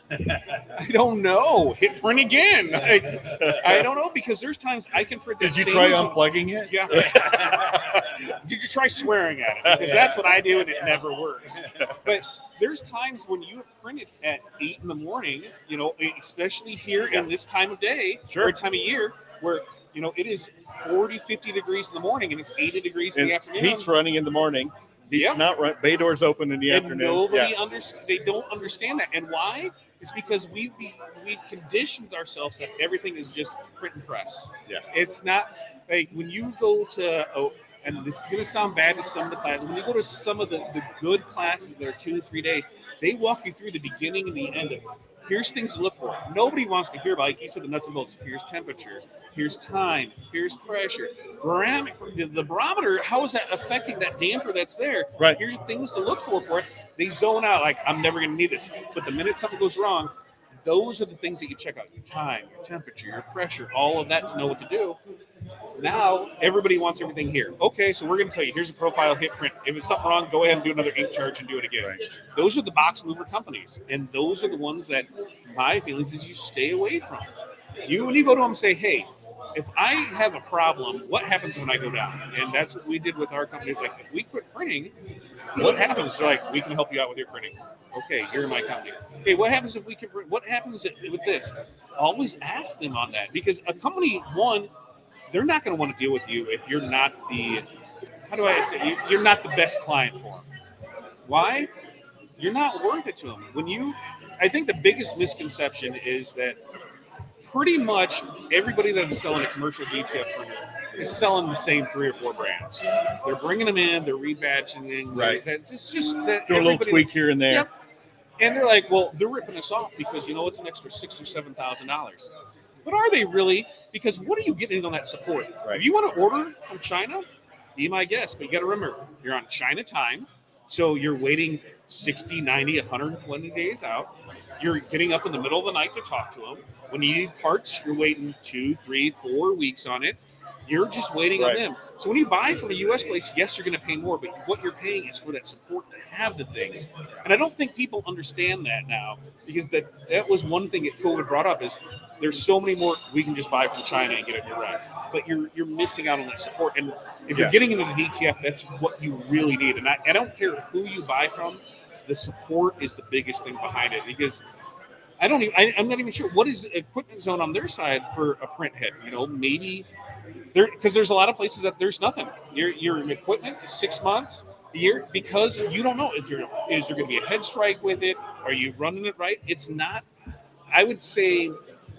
I don't know. Hit print again. I don't know, because there's times I can print. Did you try unplugging it? Yeah. Did you try swearing at it? Because that's what I do, and it never works. But there's times when you have printed at 8 in the morning, especially here in this time of day or time of year, where it is 40, 50 degrees in the morning and it's 80 degrees in the afternoon. Heat's running in the morning. Heat's not run. Bay doors open in the afternoon. Nobody they don't understand that. And why? It's because we've conditioned ourselves that everything is just print and press. Yeah. It's not like when you go to and this is going to sound bad to some of the classes. When you go to some of the good classes that are 2-3 days, they walk you through the beginning and the end of it. Here's things to look for. Nobody wants to hear about, like you said, the nuts and bolts. Here's temperature. Here's time. Here's pressure. The barometer, how is that affecting that damper that's there? Right. Here's things to look for it. They zone out like, I'm never going to need this. But the minute something goes wrong, those are the things that you check out. Your time, your temperature, your pressure, all of that to know what to do. Now, everybody wants everything here. Okay, so we're going to tell you, here's a profile, hit print. If it's something wrong, go ahead and do another ink charge and do it again. Right. Those are the box mover companies, and those are the ones that my feelings is you stay away from. When you go to them and say, hey, if I have a problem, what happens when I go down? And that's what we did with our company. It's like, if we quit printing, what happens? They're like, we can help you out with your printing. Okay, you're my company. Hey, what happens if we can print? What happens with this? Always ask them on that, because a company, one, they're not going to want to deal with you if you're not you're not the best client for them. Why? You're not worth it to them. I think the biggest misconception is that pretty much everybody that is selling a commercial DTF printer is selling the same 3 or 4 brands. They're bringing them in, they're rebadging. Right. It's just that do a little tweak here and there. Yep. And they're like, well, they're ripping us off because it's an extra $6,000 or $7,000. But are they really? Because what are you getting on that support? Right. If you want to order from China, be my guest. But you got to remember, you're on China time. So you're waiting 60, 90, 120 days out. You're getting up in the middle of the night to talk to them. When you need parts, you're waiting 2, 3, 4 weeks on it. You're just waiting on them. So when you buy from a U.S. place, yes, you're going to pay more, but what you're paying is for that support to have the things. And I don't think people understand that now, because that was one thing that COVID brought up is there's so many more we can just buy from China and get it direct. But you're missing out on that support. And if you're getting into the DTF, that's what you really need. And I don't care who you buy from, the support is the biggest thing behind it, because I'm not even sure what is equipment zone on their side for a print head. Maybe because there's a lot of places that there's nothing. Your equipment is 6 months, a year, because you don't know is there going to be a head strike with it? Are you running it right? It's not. I would say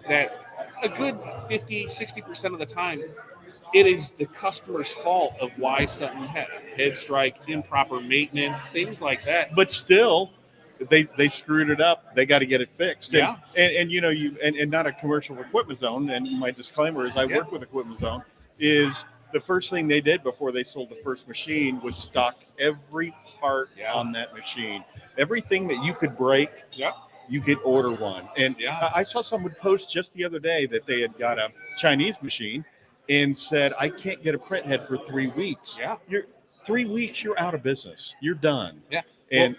that a good 50-60% of the time, it is the customer's fault of why something had a head strike, improper maintenance, things like that. But still, they screwed it up. They got to get it fixed. Yeah. And not a commercial equipment zone. And my disclaimer is I work with Equipment Zone. Is the first thing they did before they sold the first machine was stock every part on that machine. Everything that you could break, you could order one. And I saw someone post just the other day that they had got a Chinese machine and said, I can't get a print head for 3 weeks. Yeah. 3 weeks, you're out of business. You're done. Yeah. And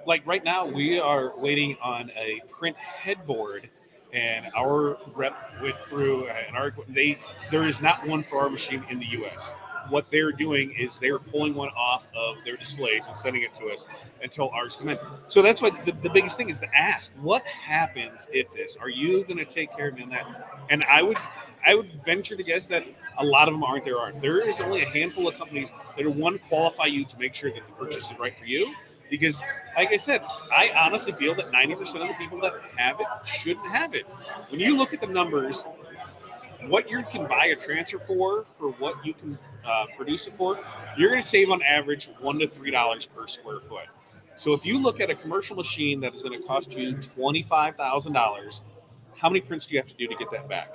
like right now, we are waiting on a print headboard, and our rep went through and there is not one for our machine in the U.S. What they're doing is they're pulling one off of their displays and sending it to us until ours come in. So that's what the biggest thing is to ask, what happens if this? Are you going to take care of me on that? And I would venture to guess that a lot of them aren't. There is only a handful of companies that qualify you to make sure that the purchase is right for you. Because, like I said, I honestly feel that 90% of the people that have it shouldn't have it. When you look at the numbers, what you can buy a transfer for what you can produce it for, you're going to save on average $1 to $3 per square foot. So if you look at a commercial machine that is going to cost you $25,000, how many prints do you have to do to get that back?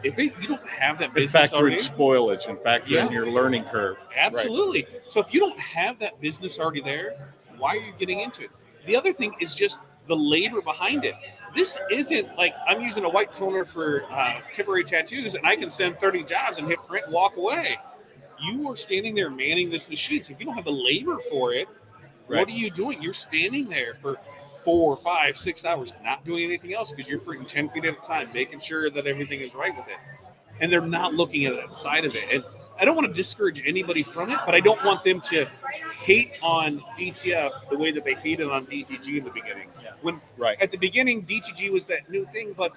If you don't have that business factor in already, spoilage and factor in your learning curve. Absolutely. Right. So if you don't have that business already there, why are you getting into it? The other thing is just the labor behind it. This isn't like I'm using a white toner for temporary tattoos and I can send 30 jobs and hit print and walk away. You are standing there manning this machine. So if you don't have the labor for it, what are you doing? You're standing there for 4, 5, 6 hours, not doing anything else because you're printing 10 feet at a time, making sure that everything is right with it. And they're not looking at that side of it. And I don't want to discourage anybody from it, but I don't want them to hate on DTF the way that they hated on DTG in the beginning. When at the beginning, DTG was that new thing, but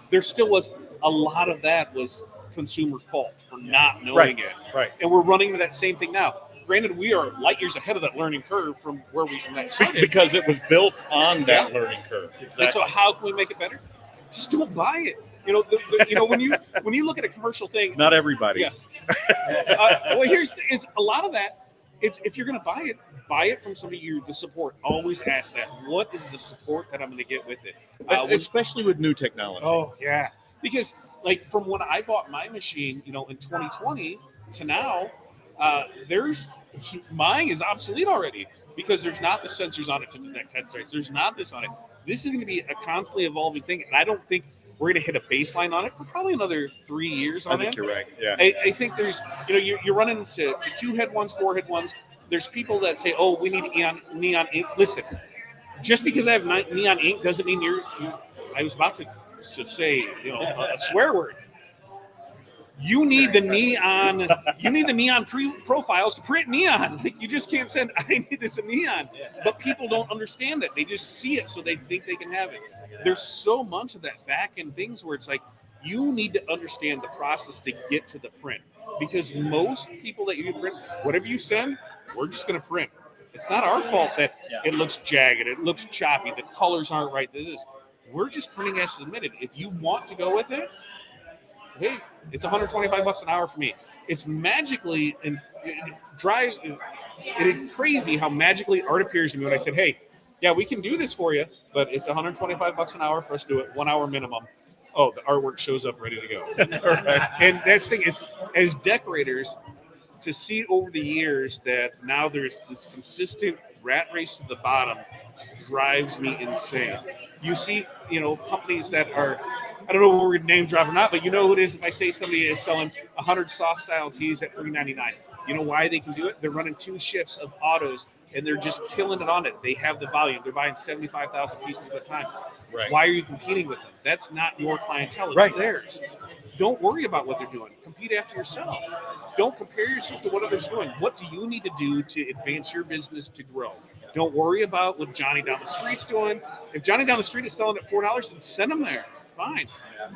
there still was a lot of that was consumer fault for not knowing it. Right. And we're running into that same thing now. Granted, we are light years ahead of that learning curve from where we started. Because it was built on that learning curve. Exactly. And so how can we make it better? Just don't buy it. When you look at a commercial thing. Not everybody. Yeah. Well, is a lot of that. It's if you're going to buy it from somebody the support. Always ask that. What is the support that I'm going to get with it? Especially with new technology. Oh yeah, because like from when I bought my machine, in 2020 to now, mine is obsolete already because there's not the sensors on it to detect head strikes. There's not this on it. This is going to be a constantly evolving thing, and I don't think we're going to hit a baseline on it for probably another 3 years on it. I think you're right. Yeah. I think there's, you're running into 2 head ones, 4 head ones. There's people that say, oh, we need neon ink. Listen, just because I have neon ink doesn't mean I was about to say, a swear word. You need the neon. You need the neon profiles to print neon. You just can't send. I need this in neon. But people don't understand that. They just see it, so they think they can have it. There's so much of that back end things where it's like you need to understand the process to get to the print. Because most people that you print, whatever you send, we're just going to print. It's not our fault that it looks jagged, it looks choppy, the colors aren't right. We're just printing as submitted. If you want to go with it, hey, it's $125 an hour for me. It's magically, and it drives it crazy how magically art appears to me when I said, hey, yeah, we can do this for you, but it's $125 an hour for us to do it, 1 hour minimum. oh, the artwork shows up ready to go. And that's the thing is, as decorators, to see over the years that now there's this consistent rat race to the bottom drives me insane. You see, companies that are, I don't know if we're name drop or not, but you know who it is if I say somebody is selling 100 soft style tees at $3.99. You know why they can do it? They're running 2 shifts of autos and they're just killing it on it. They have the volume. They're buying 75,000 pieces at a time. Right. Why are you competing with them? That's not your clientele. It's Right. theirs. Don't worry about what they're doing. Compete after yourself. Don't compare yourself to what others are doing. What do you need to do to advance your business to grow? Don't worry about what Johnny down the street's doing. If Johnny down the street is selling at $4, then send him there. Fine.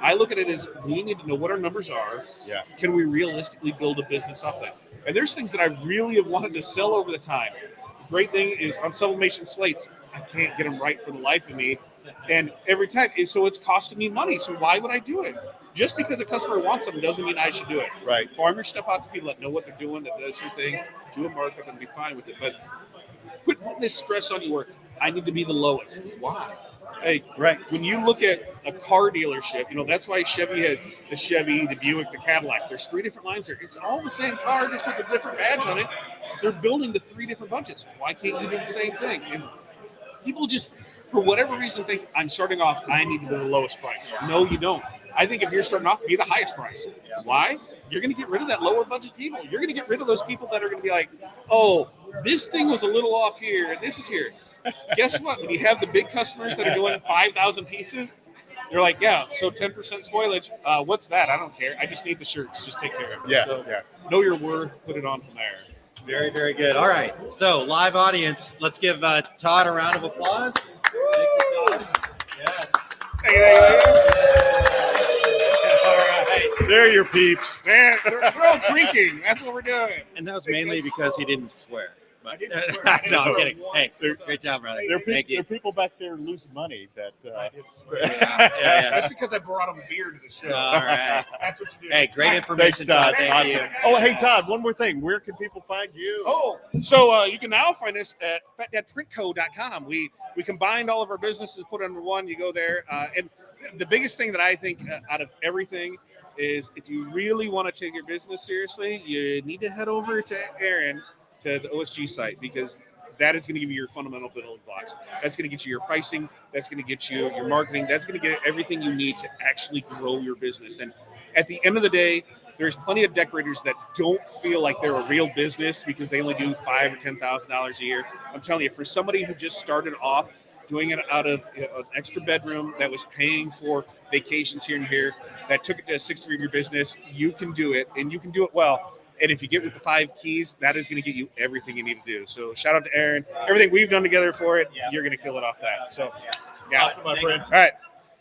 I look at it as we need to know what our numbers are. Yeah. Can we realistically build a business off that? And there's things that I really have wanted to sell over the time. The great thing is on sublimation slates, I can't get them right for the life of me. And every time, so it's costing me money. So why would I do it? Just because a customer wants something doesn't mean I should do it. Right. Farm your stuff out to people that know what they're doing, that does their thing, do a markup and be fine with it. But quit putting this stress on your work. I need to be the lowest. Why? Hey, Right. when you look at a car dealership, that's why Chevy has the Chevy, the Buick, the Cadillac. There's 3 different lines there. It's all the same car, just with a different badge on it. They're building the 3 different budgets. Why can't you do the same thing? And people just, for whatever reason, think I'm starting off, I need to be the lowest price. No, you don't. I think if you're starting off, be the highest price. Why? You're going to get rid of that lower budget people. You're going to get rid of those people that are going to be like, oh, this thing was a little off here, and this is here. Guess what? When you have the big customers that are doing 5,000 pieces, they're like, yeah, so 10% spoilage. What's that? I don't care. I just need the shirts. Just take care of it. Yeah. So Yeah. know your worth. Put it on from there. Very, very good. All right. So, live audience, let's give Todd a round of applause. Thank you, Todd. Yes. All right. There, your peeps. Man, we're all drinking. That's what we're doing. And that was mainly because he didn't swear. I didn't swear. I didn't No, I'm swear kidding. once. Hey, great job, brother. There Thank you. are people back there losing money that. I didn't swear. Yeah. That's because I brought him beer to the show. All right. That's what you do. Hey, great Thanks, information, Todd. Thank Awesome. you. Oh, hey, Todd. One more thing. Where can people find you? Oh, so you can now find us at fatdadprintco.com. We combined all of our businesses, put it under one. You go there, and the biggest thing that I think out of everything is if you really want to take your business seriously, you need to head over to Aaron to the OSG site, because that is going to give you your fundamental building blocks. That's going to get you your pricing. That's going to get you your marketing. That's going to get everything you need to actually grow your business. And at the end of the day, there's plenty of decorators that don't feel like they're a real business because they only do $5,000 or $10,000 a year. I'm telling you, for somebody who just started off doing it out of an extra bedroom that was paying for vacations here and here, that took it to a 6-figure business, you can do it, and you can do it well. And if you get with the 5 keys, that is going to get you everything you need to do. So shout out to Aaron. Everything we've done together for it, you're going to kill it off that. So, yeah. Awesome, my friend. All right.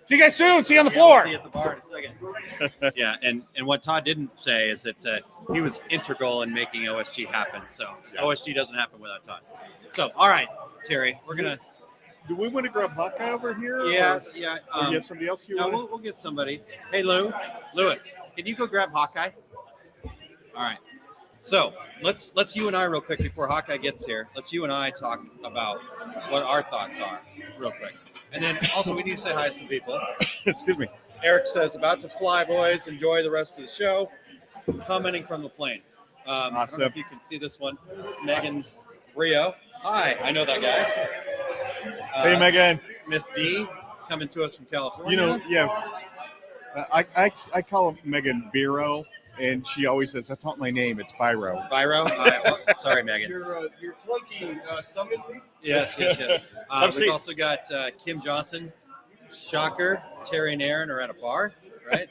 See you guys soon. See you on the Yeah, floor. we'll see you at the bar in a second. Yeah, and what Todd didn't say is that he was integral in making OSG happen. So OSG doesn't happen without Todd. So, all right, Terry, we're going to. Do we want to grab Hawkeye over here? Yeah, Or, yeah. or you have somebody else you No, want? we'll get somebody. Hey, Lewis, can you go grab Hawkeye? All right. So let's you and I real quick before Hawkeye gets here. Let's you and I talk about what our thoughts are real quick, and then also we need to say hi to some people. Excuse me. Eric says, "About to fly, boys. Enjoy the rest of the show." Commenting from the plane. I don't know Awesome. if you can see this one. Megan Rio. Hi, I know that guy. Hey, Megan. Miss D coming to us from California. You know, yeah. I call him Megan Biro, and she always says, that's not my name, it's Biro. Byro. Sorry, Megan. Your flunky summon. Yes. Have a seat. We've also got Kim Johnson. Shocker. Terry and Aaron are at a bar, right?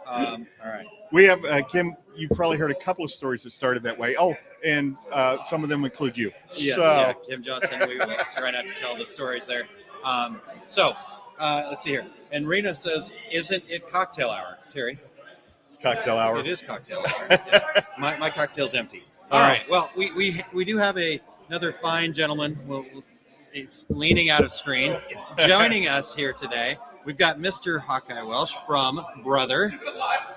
All right. We have, Kim, you've probably heard a couple of stories that started that way. Oh, and some of them include you. Yes, So, yeah, Kim Johnson. We will try not to tell the stories there. Let's see here. And Rena says, "Isn't it cocktail hour, Terry?" it's cocktail hour. It is cocktail hour. Yeah. My cocktail's empty. All right. Well, we do have another fine gentleman. It's leaning out of screen, joining us here today. We've got Mr. Hawkeye Welsh from Brother.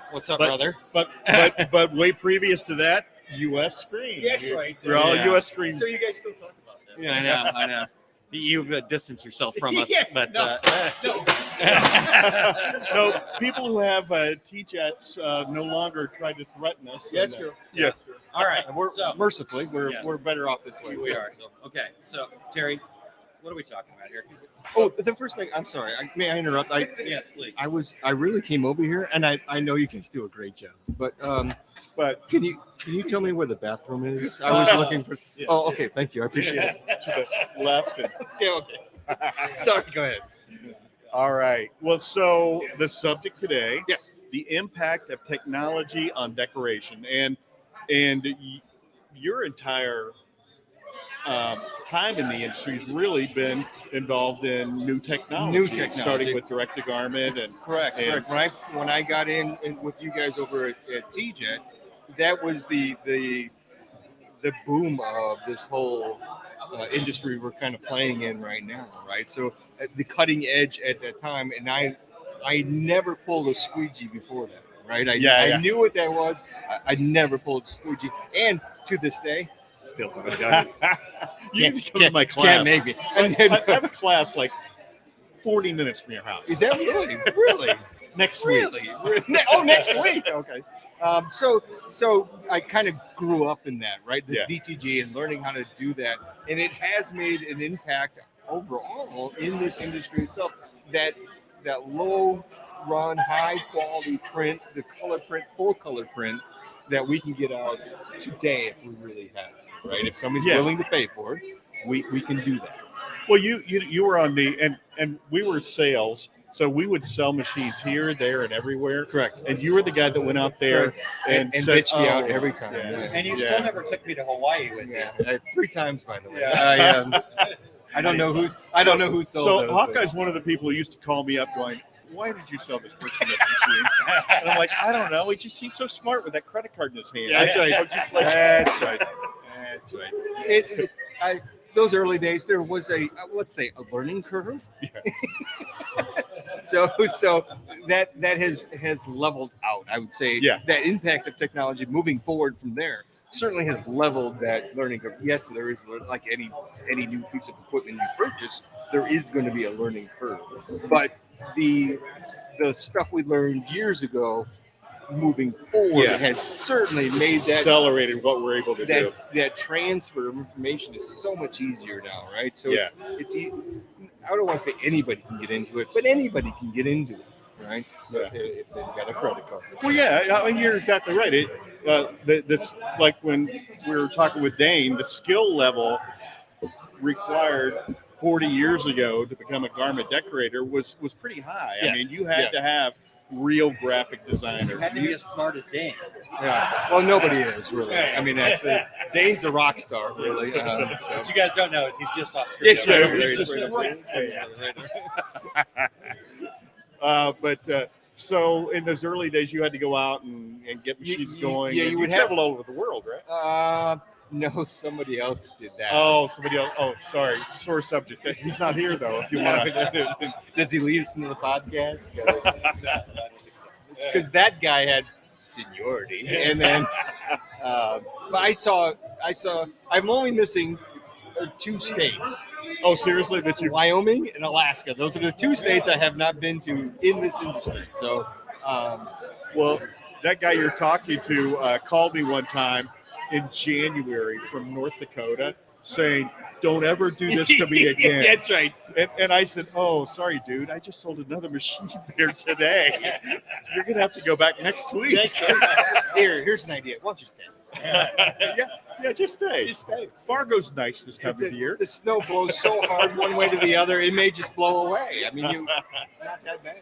What's up, brother? But way previous to that, U.S. screen. That's right. We're all Yeah. U.S. screens. So you guys still talk about that? Yeah, I know. You've distanced yourself from us, Yeah, but no. No, people who have T-jets no longer try to threaten us. That's and, true. Yeah. all right. And we're So mercifully, Yeah. we're better off this way. we too. are. So okay. So Terry, what are we talking about here? Oh, the first thing. I'm sorry. May I interrupt? Yes, please. I really came over here, and I know you guys do a great job, but can you tell me where the bathroom is? I was looking for. Yes. Oh, okay. Thank you. I appreciate it. To the left. And, Yeah, okay. Sorry. Go ahead. all right. Well, so the subject today, Yes. the impact of technology on decoration, and your entire time in the industry has really been involved in new technology, starting with direct to garment and Correct. And- Correct. When I got in with you guys over at TJet, that was the boom of this whole industry we're kind of playing in right now, right? So the cutting edge at that time, and I never pulled a squeegee before that, right? I knew what that was. I never pulled a squeegee, and to this day, still haven't done it. you need to come to my class. Can't make me. And, I have a class like 40 minutes from your house. is that really? Next week? Really? Oh, next week. Okay. So I kind of grew up in that, right? The Yeah. DTG and learning how to do that, and it has made an impact overall in this industry itself. That low run, high quality print, the color print, full color print that we can get out today if we really have to, right? If somebody's Yeah. willing to pay for it, we can do that. Well, you were on the and we were sales, so we would sell machines here, there, and everywhere. Correct. And you were the guy that went out there And and said, bitched you out "Oh, every time. yeah." Yeah. and you Yeah. still never took me to Hawaii with you. Yeah, 3 times by the way. Yeah. I don't know who sold So those, but- Hawkeye's one of the people who used to call me up going, "Why did you sell this person this machine?" And I'm like, "I don't know. He just seems so smart with that credit card in his hand." That's right. I'm just like, That's right. That's right. Those early days, there was let's say a learning curve. so that has leveled out. I would say Yeah. that impact of technology moving forward from there certainly has leveled that learning curve. Yes, there is, like any new piece of equipment you purchase, there is going to be a learning curve. But the stuff we learned years ago, moving forward, Yeah. has certainly made that accelerated what we're able to do. that transfer of information is so much easier now, right? So Yeah. I don't want to say anybody can get into it, but anybody can get into it, right? Yeah. If they've got a credit card. Well, yeah, I mean, you're exactly right. This like when we were talking with Dane, the skill level required 40 years ago to become a garment decorator was pretty high. Yeah. I mean, you had to have real graphic designers. You had to be as smart as Dan. Yeah. Well, nobody is really. I mean, Dane's a rock star, really. What you guys don't know is he's just off screen. Yes, right. He's He's just right But so in those early days, you had to go out and get machines going. yeah, and you would travel all over the world, right? No, somebody else did that. Oh, somebody else. Oh, sorry. Sore subject. He's not here though. If you want to. Does he listen to the podcast? Because that guy had seniority, and then but I'm only missing 2 states. Oh, seriously? That you? Wyoming and Alaska. Those are the 2 states I have not been to in this industry. So, Well, that guy you're talking to called me one time in January from North Dakota saying, "Don't ever do this to me again." That's right. And I said, "Oh, sorry, dude. I just sold another machine there today. You're going to have to go back next week." Here's an idea. Why don't you stay? yeah, just stay. Just stay. Fargo's nice this time of the year. The snow blows so hard one way to the other, it may just blow away. I mean, it's not that bad.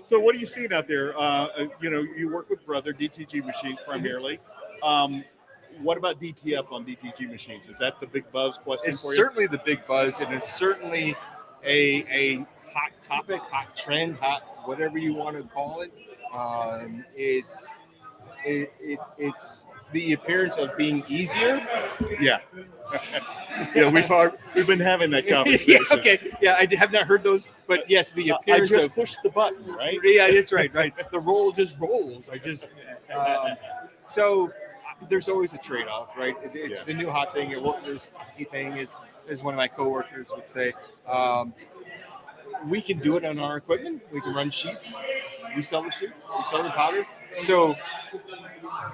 So what are you seeing out there? You work with Brother DTG machines primarily. What about DTF on DTG machines? Is that the big buzz question It's for you? certainly the big buzz, and it's certainly a hot topic, hot trend, hot whatever you want to call it. It's the appearance of being easier. Yeah. Yeah, we've been having that conversation. Yeah, okay. Yeah, I have not heard those, but yes, the I appearance just of pushed the button, right? yeah, that's right. The roll just rolls. So there's always a trade-off, right? It's Yeah. the new hot thing. The sexy thing is, as one of my coworkers would say, we can do it on our equipment. We can run sheets. We sell the sheets. We sell the powder. So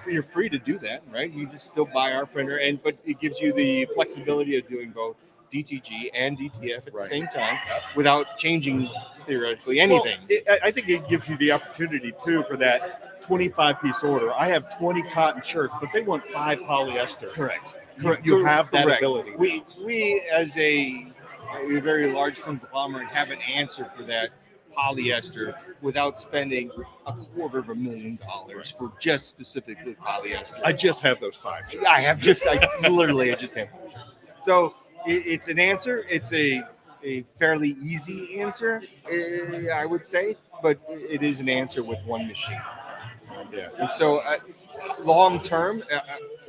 you're free to do that, right? You just still buy our printer, but it gives you the flexibility of doing both DTG and DTF at the same time without changing theoretically anything. Well, I think it gives you the opportunity too for that 25-piece order. I have 20 cotton shirts, but they want 5 polyester. Correct. You have that Correct. ability. We as a very large conglomerate have an answer for that polyester without spending $250,000 for just specifically polyester. I just have those 5 shirts. I just have. So it's an answer. It's a fairly easy answer, I would say, but it is an answer with one machine. Yeah. And so long term,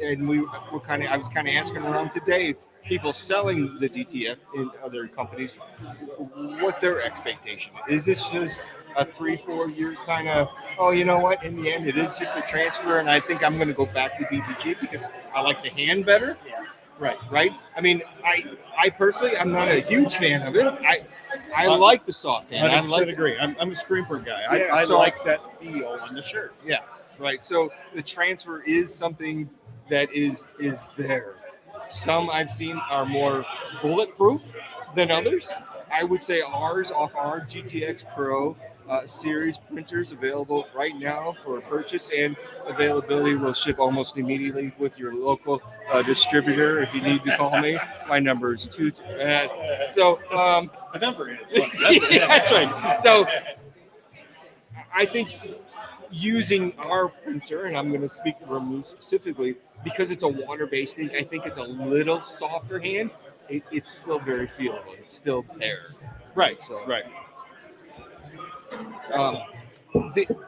and I was kind of asking around today, people selling the DTF in other companies, what their expectation is. Is this just a 3-4 year kind of, oh, you know what, in the end it is just a transfer and I think I'm going to go back to DTG because I like the hand better? Right. I mean, I personally, I'm not a huge fan of it. I like the soft hand. I 100% agree. I'm a screen print guy. I so- like that feel on the shirt. Yeah, right. So the transfer is something that is there. Some I've seen are more bulletproof than others. I would say ours off our GTX Pro series printers available right now for purchase, and availability will ship almost immediately with your local distributor. If you need to call me, my number is 2. So The number is. yeah, that's right. So I think using our printer, and I'm going to speak for me specifically, because it's a water-based ink, I think it's a little softer hand. It's still very feelable. It's still there. Right. So Right.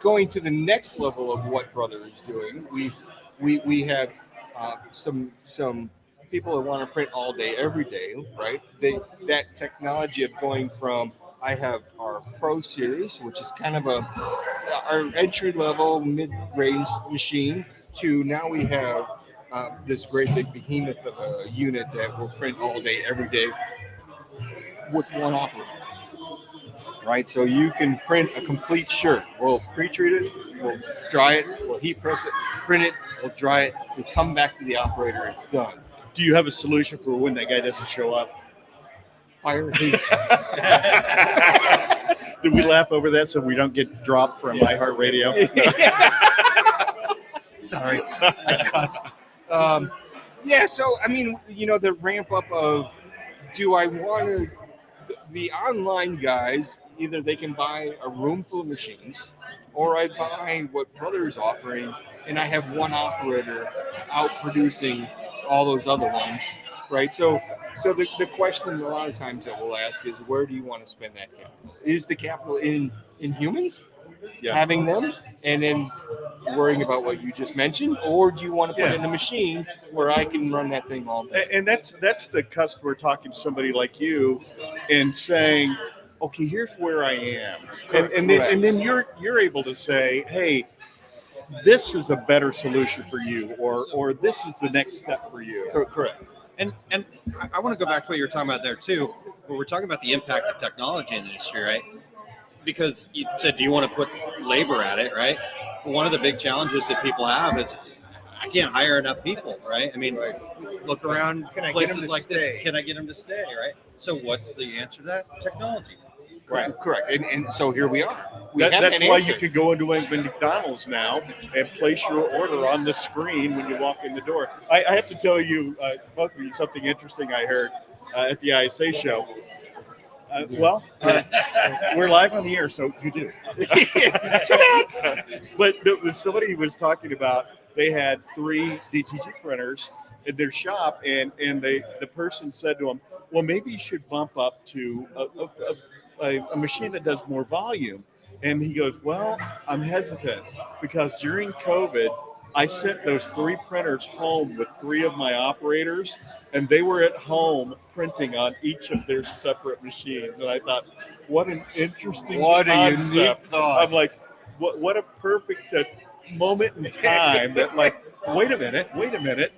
Going to the next level of what Brother is doing, we have some people that want to print all day, every day, right? That technology of going from, I have our Pro Series, which is kind of our entry level, mid range machine, to now we have this great big behemoth of a unit that will print all day, every day, with one offer. Right, so you can print a complete shirt. We'll pre-treat it, we'll dry it, we'll heat press it, print it, we'll dry it, we come back to the operator, it's done. Do you have a solution for when that guy doesn't show up? Fire his Did we laugh over that so we don't get dropped from iHeartRadio? Sorry, I cussed. So I mean, the ramp up of, do I want to? The online guys, either they can buy a room full of machines, or I buy what Brother's offering, and I have one operator out producing all those other ones, right? So the question a lot of times that we'll ask is, where do you want to spend that capital? Is the capital in humans, having them, and then worrying about what you just mentioned, or do you want to put in a machine where I can run that thing all day? And that's the customer talking to somebody like you and saying, okay, here's where I am. And then you're able to say, hey, this is a better solution for you, or this is the next step for you. Correct. And I want to go back to what you were talking about there too, where we're talking about the impact of technology in the industry, right? Because you said, do you want to put labor at it, right? One of the big challenges that people have is, I can't hire enough people, right? I mean, look around places like this. Can I get them to stay, right? So what's the answer to that? Technology. Correct. And so here we are. That's why you could go into a McDonald's now and place your order on the screen when you walk in the door. I have to tell you, both of you, something interesting I heard at the ISA show. We're live on the air, so you do. But somebody was talking about, they had 3 DTG printers in their shop, and the person said to him, well, maybe you should bump up to a machine that does more volume. And he goes, well, I'm hesitant because during COVID, I sent those 3 printers home with 3 of my operators, and they were at home printing on each of their separate machines. And I thought, what an interesting concept. A unique thought. I'm like, what a perfect moment in time that, like, Wait a minute.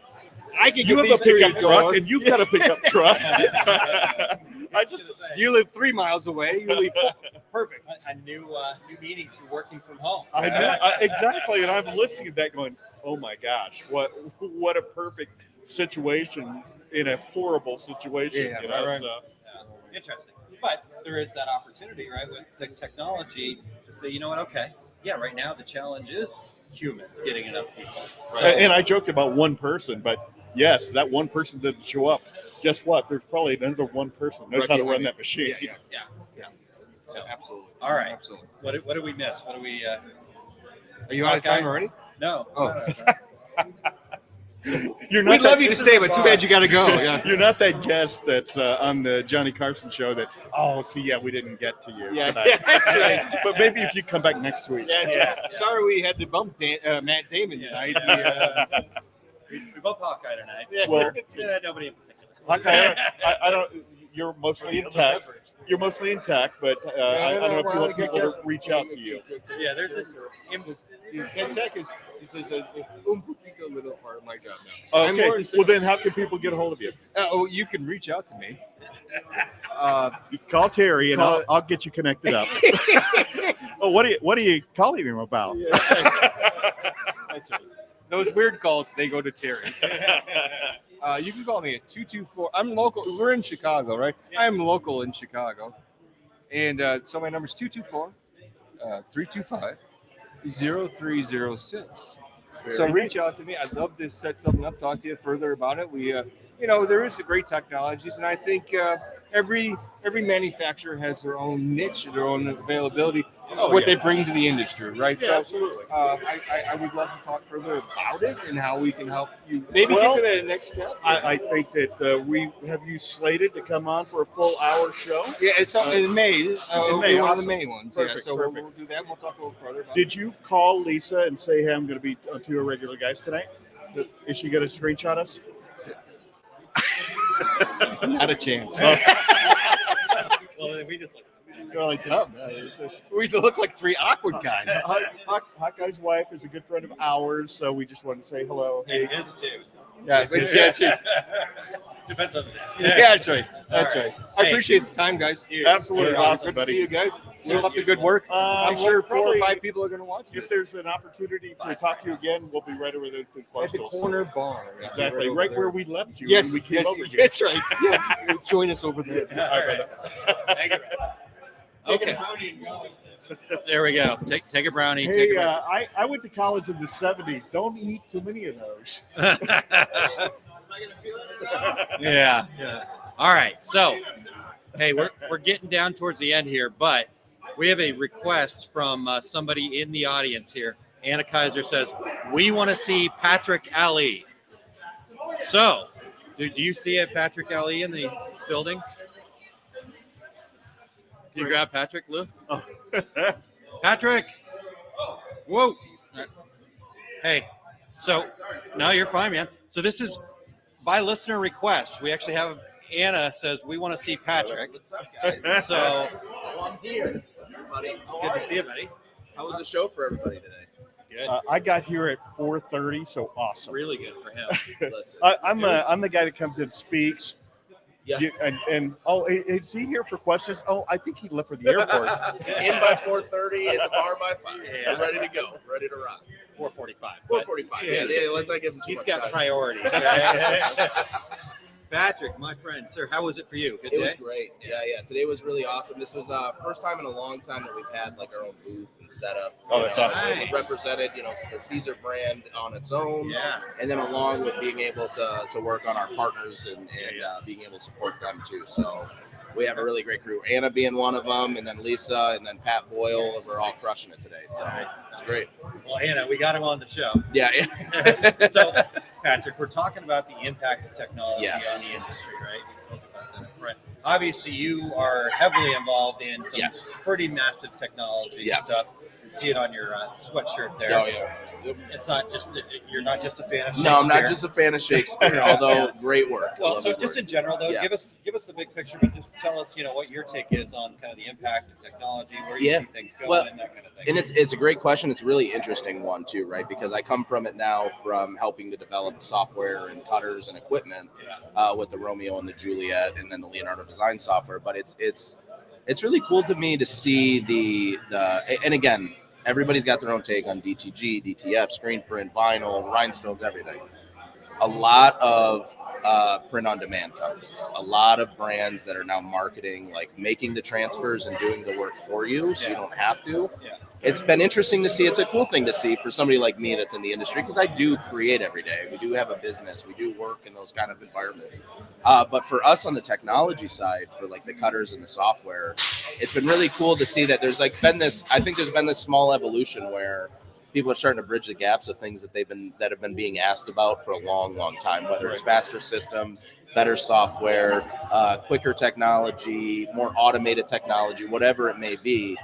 I can You get have these a pickup two truck, going. and you've got a pickup truck. You live 3 miles away. You live perfect. A new meaning to working from home. I know exactly, and I'm listening to that, going, "Oh my gosh, what a perfect situation in a horrible situation." Yeah, you know, right. so. Interesting. But there is that opportunity, right, with the technology to say, you know what, okay, yeah, right now the challenge is humans getting enough people. So, And I joked about one person, but yes, that one person didn't show up. Guess what? There's probably another one person that knows Right how to behind run you. that machine. so Absolutely. all right. Absolutely. What did we miss? What do we? Are you out of time already? No. Oh. You're not We'd love that- you to stay, but too bad you got to go. Yeah. You're not that guest that's on the Johnny Carson show that, we didn't get to you Yeah, tonight. that's right. But maybe if you come back next week. Sorry we had to bump Matt Damon tonight. We both Hawkeye tonight. Well, Nobody in particular. Hawkeye, I don't. You're mostly in tech. You're mostly in tech, but I don't know if you want people to reach out to you. Yeah, there's a. Tech is un poquito little part of my job now. I'm Okay. more in Well, then sales. how can people get a hold of you? You can reach out to me. You call Terry, and Call- I'll get you connected up. Oh, what are you calling him about? That's right. Those weird calls, they go to Terry. You can call me at 224. I'm local. We're in Chicago, right? I'm local in Chicago. And so my number is 224 325 0306. So reach out to me. I'd love to set something up, talk to you further about it. We, there is great technologies, and I think every manufacturer has their own niche, their own availability, what they bring to the industry, right? Yeah, So absolutely. I would love to talk further about it and how we can help you maybe get to the next step. I think that we have you slated to come on for a full hour show. Yeah, it's in May. in It'll May, be one of awesome. the May ones. Perfect, So perfect. we'll do that. And we'll talk a little further about Did you call Lisa and say, "Hey, I'm going to be on two irregular guys tonight"? Is she going to screenshot us? it. Not a chance. Well, we just You're like, dumb. We look like three awkward guys. Hawkeye's wife is a good friend of ours, so we just wanted to say hello. Hey, it is too. Yeah, that's right. Depends on the day. Yeah, that's right. That's All right. right. I Hey. appreciate the time, guys. absolutely awesome, Good to buddy. see you guys. Keep up the good work. I'm well, sure 4 or probably 5 people are going to watch If this. there's an opportunity to talk to you again, we'll be right over there. At the corner bar. Exactly, over right there. where we left you Yes, when we came yes, over here. that's right. Yeah, join us over there. All right. Thank you. Okay. There we go. Take a brownie. Hey, take a I went to college in the 70s. Don't eat too many of those. yeah. All right. So, hey, we're getting down towards the end here, but we have a request from somebody in the audience here. Anna Kaiser says, we want to see Patrick Ali. So, do you see a Patrick Ali in the building? Can you grab Patrick, Lou? Oh. Patrick! Whoa! Hey, so, no, you're fine, man. So this is by listener request. We actually have Anna says we want to see Patrick. What's up, guys? So Well, I'm here. What's up, buddy? good to see you, buddy. How was the show for everybody today? Good. I got here at 4:30, so awesome. Really good for him. Listen, I'm the guy that comes in, speaks. yeah. And is he here for questions? Oh, I think he left for the airport. In by 4:30, in the bar by 5. Yeah. I'm ready to go. Ready to rock. 4:45. 4:45. Yeah, let's not give him too He's much got time. priorities. Right? Patrick, my friend, sir, how was it for you? Good It day? was great. Yeah. Today was really awesome. This was first time in a long time that we've had like our own booth and setup. Oh, that's awesome. Nice. Represented, the Caesar brand on its own. Yeah. And then along with being able to work on our partners and being able to support them too. So we have a really great crew. Anna being one of them, and then Lisa, and then Pat Boyle. We're all crushing it today. So Nice. it's great. Well, Anna, we got him on the show. Yeah. So, Patrick, we're talking about the impact of technology Yes. on the industry, right? We talked about that up front. Obviously, you are heavily involved in some Yes. pretty massive technology Yeah. stuff. see it on your sweatshirt there. Oh yeah. It's not just you're not just a fan of Shakespeare. No, I'm not just a fan of Shakespeare, although great work. I Well, love so his just work. in general, though, Yeah. give us the big picture, but just tell us, what your take is on kind of the impact of technology, where you Yeah. see things going, Well, and that kind of thing. And it's a great question. It's a really interesting one too, right? Because I come from it now from helping to develop software and cutters and equipment with the Romeo and the Juliet, and then the Leonardo design software. But it's really cool to me to see the and again, everybody's got their own take on DTG, DTF, screen print, vinyl, rhinestones, everything. A lot of print on demand companies, a lot of brands that are now marketing, like making the transfers and doing the work for you so you don't have to. Yeah. It's been interesting to see. It's a cool thing to see for somebody like me that's in the industry, because I do create every day. We do have a business. We do work in those kind of environments. But for us on the technology side, for like the cutters and the software, it's been really cool to see that there's been this small evolution where people are starting to bridge the gaps of things that have been being asked about for a long, long time, whether it's faster systems, better software, quicker technology, more automated technology, whatever it may be.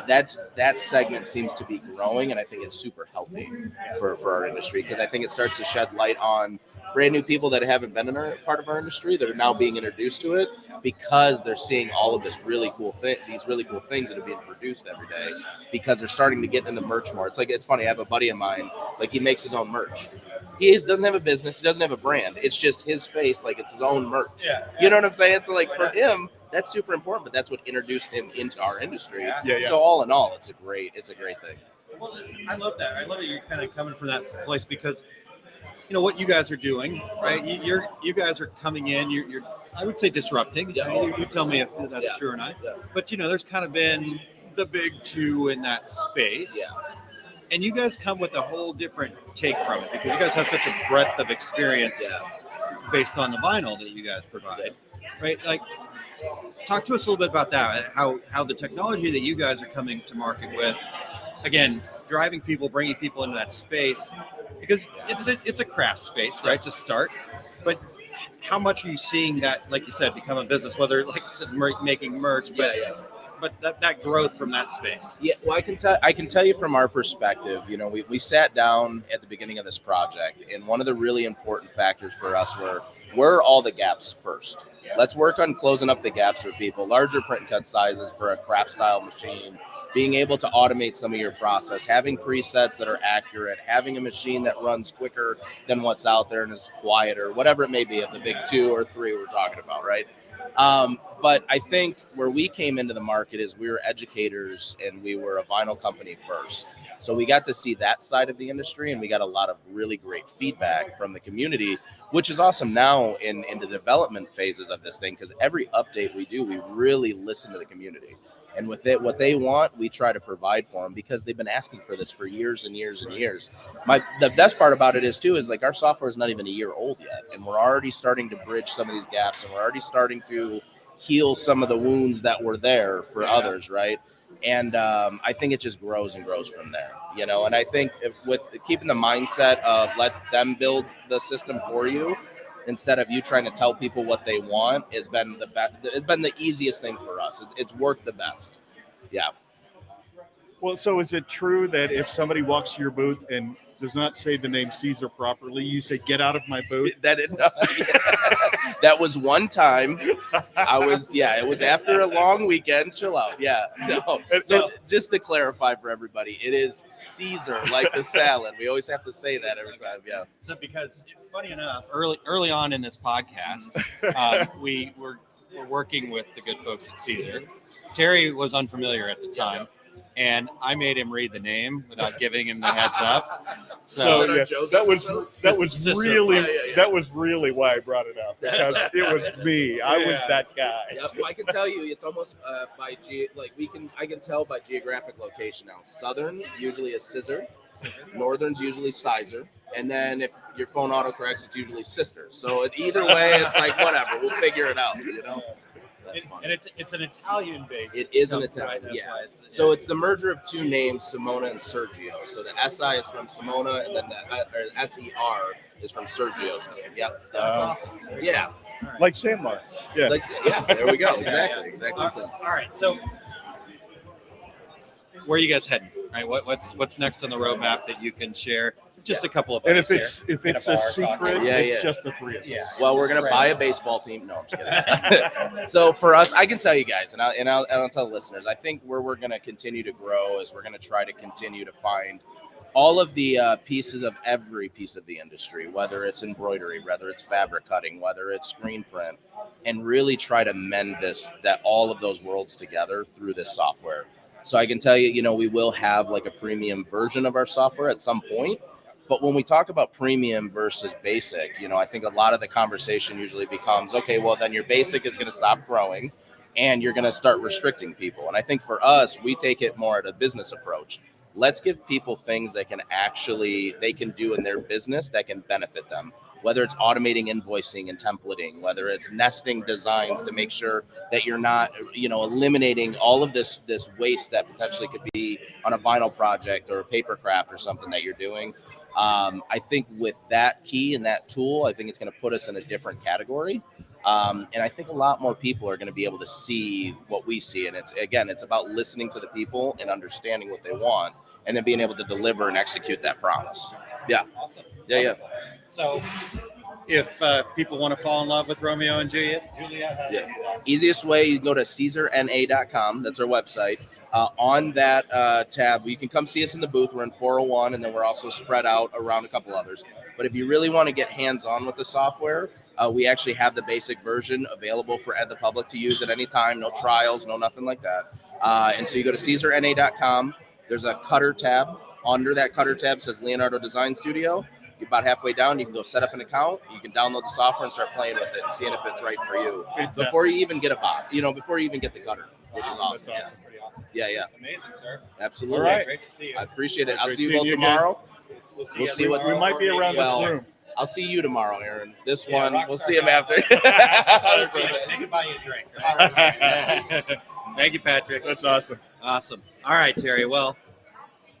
That segment seems to be growing, and I think it's super healthy for our industry, because I think it starts to shed light on brand new people that haven't been in part of our industry that are now being introduced to it, because they're seeing all of these really cool things that are being produced every day, because they're starting to get in the merch more. It's funny. I have a buddy of mine, he makes his own merch. He doesn't have a business. He doesn't have a brand. It's just his face. It's his own merch. Yeah. You know what I'm saying? So for him, that's super important, but that's what introduced him into our industry. Yeah. So all in all, it's a great thing. Well, I love that. I love that you're kind of coming from that place, because what you guys are doing, right? You guys are coming in. You're I would say disrupting. Yeah. You tell me if that's true or not. Yeah. But there's kind of been the big two in that space. Yeah. And you guys come with a whole different take from it, because you guys have such a breadth of experience based on the vinyl that you guys provide, right? Talk to us a little bit about that. How the technology that you guys are coming to market with, again, driving people, bringing people into that space, because it's a craft space, right, to start. But how much are you seeing that, like you said, become a business? Whether, like you said, making merch, but that growth from that space. Yeah, well, I can tell you from our perspective. We sat down at the beginning of this project, and one of the really important factors for us were all the gaps first. Let's work on closing up the gaps for people. Larger print and cut sizes for a craft style machine, being able to automate some of your process, having presets that are accurate, having a machine that runs quicker than what's out there and is quieter, whatever it may be of the big 2 or 3 we're talking about, right? But I think where we came into the market is we were educators, and we were a vinyl company first. So we got to see that side of the industry, and we got a lot of really great feedback from the community, which is awesome now in the development phases of this thing, because every update we do, we really listen to the community. And with it, what they want, we try to provide for them, because they've been asking for this for years and years and years. The best part about it is our software is not even a year old yet, and we're already starting to bridge some of these gaps, and we're already starting to heal some of the wounds that were there for others, right? And I think it just grows and grows from there, And I think with keeping the mindset of let them build the system for you, instead of you trying to tell people what they want, it's been the easiest thing for us. It's worked the best. Yeah. Well, so is it true that if somebody walks to your booth and does not say the name Caesar properly, you say, "Get out of my booth"? That was one time. It was after a long weekend. Chill out. Yeah. No. So just to clarify for everybody, it is Caesar, like the salad. We always have to say that every time. Yeah. So because funny enough, early on in this podcast, we were working with the good folks at Caesar. Terry was unfamiliar at the time. And I made him read the name without giving him the heads up. So yes, that was really why I brought it up, because it was me. I was that guy. Yep. I can tell you, it's almost I can tell by geographic location now. Southern usually is scissor, Northern's usually sizer, and then if your phone autocorrects, it's usually sister. So either way, it's whatever. We'll figure it out. And it's an Italian base. It is an Italian, So it's the merger of two names, Simona and Sergio. So the SI is from Simona, and then the SER is from Sergio's name. Yep. That's awesome. Yeah. Right. Like Sandmark. Yeah. There we go. Exactly. All right. So where are you guys heading? Right, what's next on the roadmap that you can share? Just a couple of. And if points it's here. if it's In a bar secret, talking. it's just the three of us. Well, we're gonna buy a baseball team. No, I'm just kidding. So for us, I can tell you guys, and I'll tell the listeners. I think where we're gonna continue to grow is we're gonna try to continue to find all of the pieces of every piece of the industry, whether it's embroidery, whether it's fabric cutting, whether it's screen print, and really try to mend all of those worlds together through this software. So I can tell you, we will have like a premium version of our software at some point. But when we talk about premium versus basic, I think a lot of the conversation usually becomes, okay, well, then your basic is going to stop growing and you're going to start restricting people. And I think for us, we take it more at a business approach. Let's give people things that they can do in their business that can benefit them, whether it's automating invoicing and templating, whether it's nesting designs to make sure that you're not, eliminating all of this waste that potentially could be on a vinyl project or a paper craft or something that you're doing. I think with that key and that tool, I think it's going to put us in a different category. And I think a lot more people are going to be able to see what we see. And it's about listening to the people and understanding what they want and then being able to deliver and execute that promise. Yeah. Awesome. Yeah. So if people want to fall in love with Romeo and Juliet, Easiest way, you can go to CaesarNA.com. That's our website. On that tab, you can come see us in the booth. We're in 401, and then we're also spread out around a couple others. But if you really want to get hands-on with the software, we actually have the basic version available for the public to use at any time. No trials, no nothing like that. And so you go to CaesarNA.com. There's a cutter tab. Under that cutter tab says Leonardo Design Studio. You're about halfway down. You can go set up an account. You can download the software and start playing with it and seeing if it's right for you before you even get a bot. Before you even get the cutter, which is awesome. That's awesome. Pretty awesome. Yeah. Amazing, sir. Absolutely. All right. Great to see you. I appreciate it. I'll Great see you seeing both you tomorrow. We'll see you what We might be around this Well, room. I'll see you tomorrow, Aaron. This Yeah, one, Rockstar we'll see him guy. after. They can buy you a drink. Thank you, Patrick. That's awesome. Awesome. All right, Terry. Well,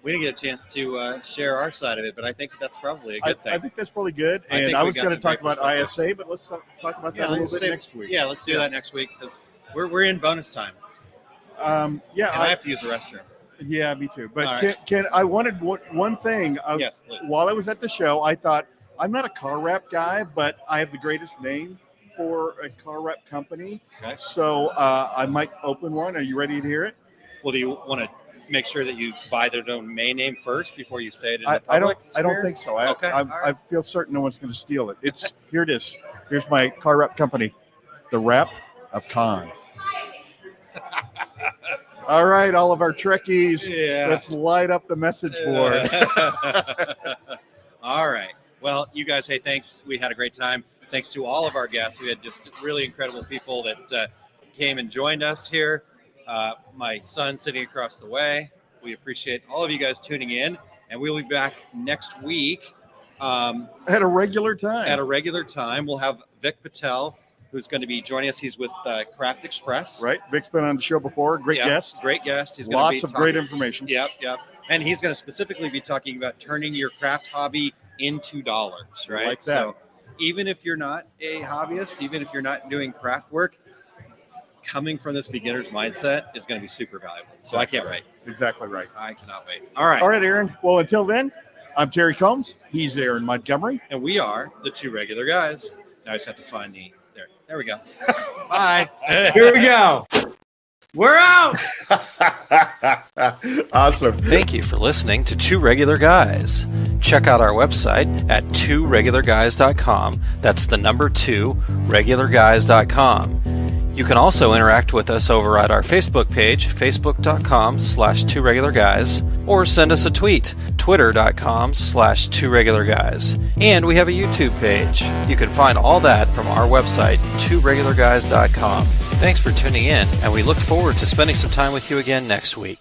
we didn't get a chance to share our side of it, but I think that's probably a good thing. I think that's probably good. I And think I we was got going to some talk great about perspective. ISA, but let's talk about that a little bit next week. Yeah, let's do that next week because we're in bonus time. And I have to use the restroom. Yeah, me too. But All right. can I wanted one thing. Yes, please. While I was at the show, I thought I'm not a car wrap guy, but I have the greatest name for a car wrap company. Okay. So I might open one. Are you ready to hear it? Well, do you want to make sure that you buy their domain name first before you say it in the I don't. public I don't sphere? think so. Okay. I All right. feel certain no one's going to steal it. It's here. It is. Here's my car wrap company, the Wrap of Con. All right, all of our Trekkies. Yeah. Let's light up the message board. All right. Well, you guys, hey, thanks. We had a great time. Thanks to all of our guests. We had just really incredible people that came and joined us here. My son sitting across the way. We appreciate all of you guys tuning in, and we'll be back next week At a regular time. at a regular time. We'll have Vic Patel, who's going to be joining us. He's with Craft Express. Right. Vic's been on the show before. Great Yeah, guest. Great guest. He's going Lots to of be great talking- information. Yep. And he's going to specifically be talking about turning your craft hobby into dollars, right? Like that. So even if you're not a hobbyist, even if you're not doing craft work, coming from this beginner's mindset is going to be super valuable. So I can't wait. Exactly right. I cannot wait. All right. All right, Aaron. Well, until then, I'm Terry Combs. He's Aaron Montgomery. And we are the two regular guys. Now I just have to find the there we go. Bye. Here we go. We're out. Awesome. Thank you for listening to Two Regular Guys. Check out our website at tworegularguys.com. That's the number 2, regularguys.com. You can also interact with us over at our Facebook page, facebook.com/tworegularguys, or send us a tweet, twitter.com/tworegularguys. And we have a YouTube page. You can find all that from our website, tworegularguys.com. Thanks for tuning in, and we look forward to spending some time with you again next week.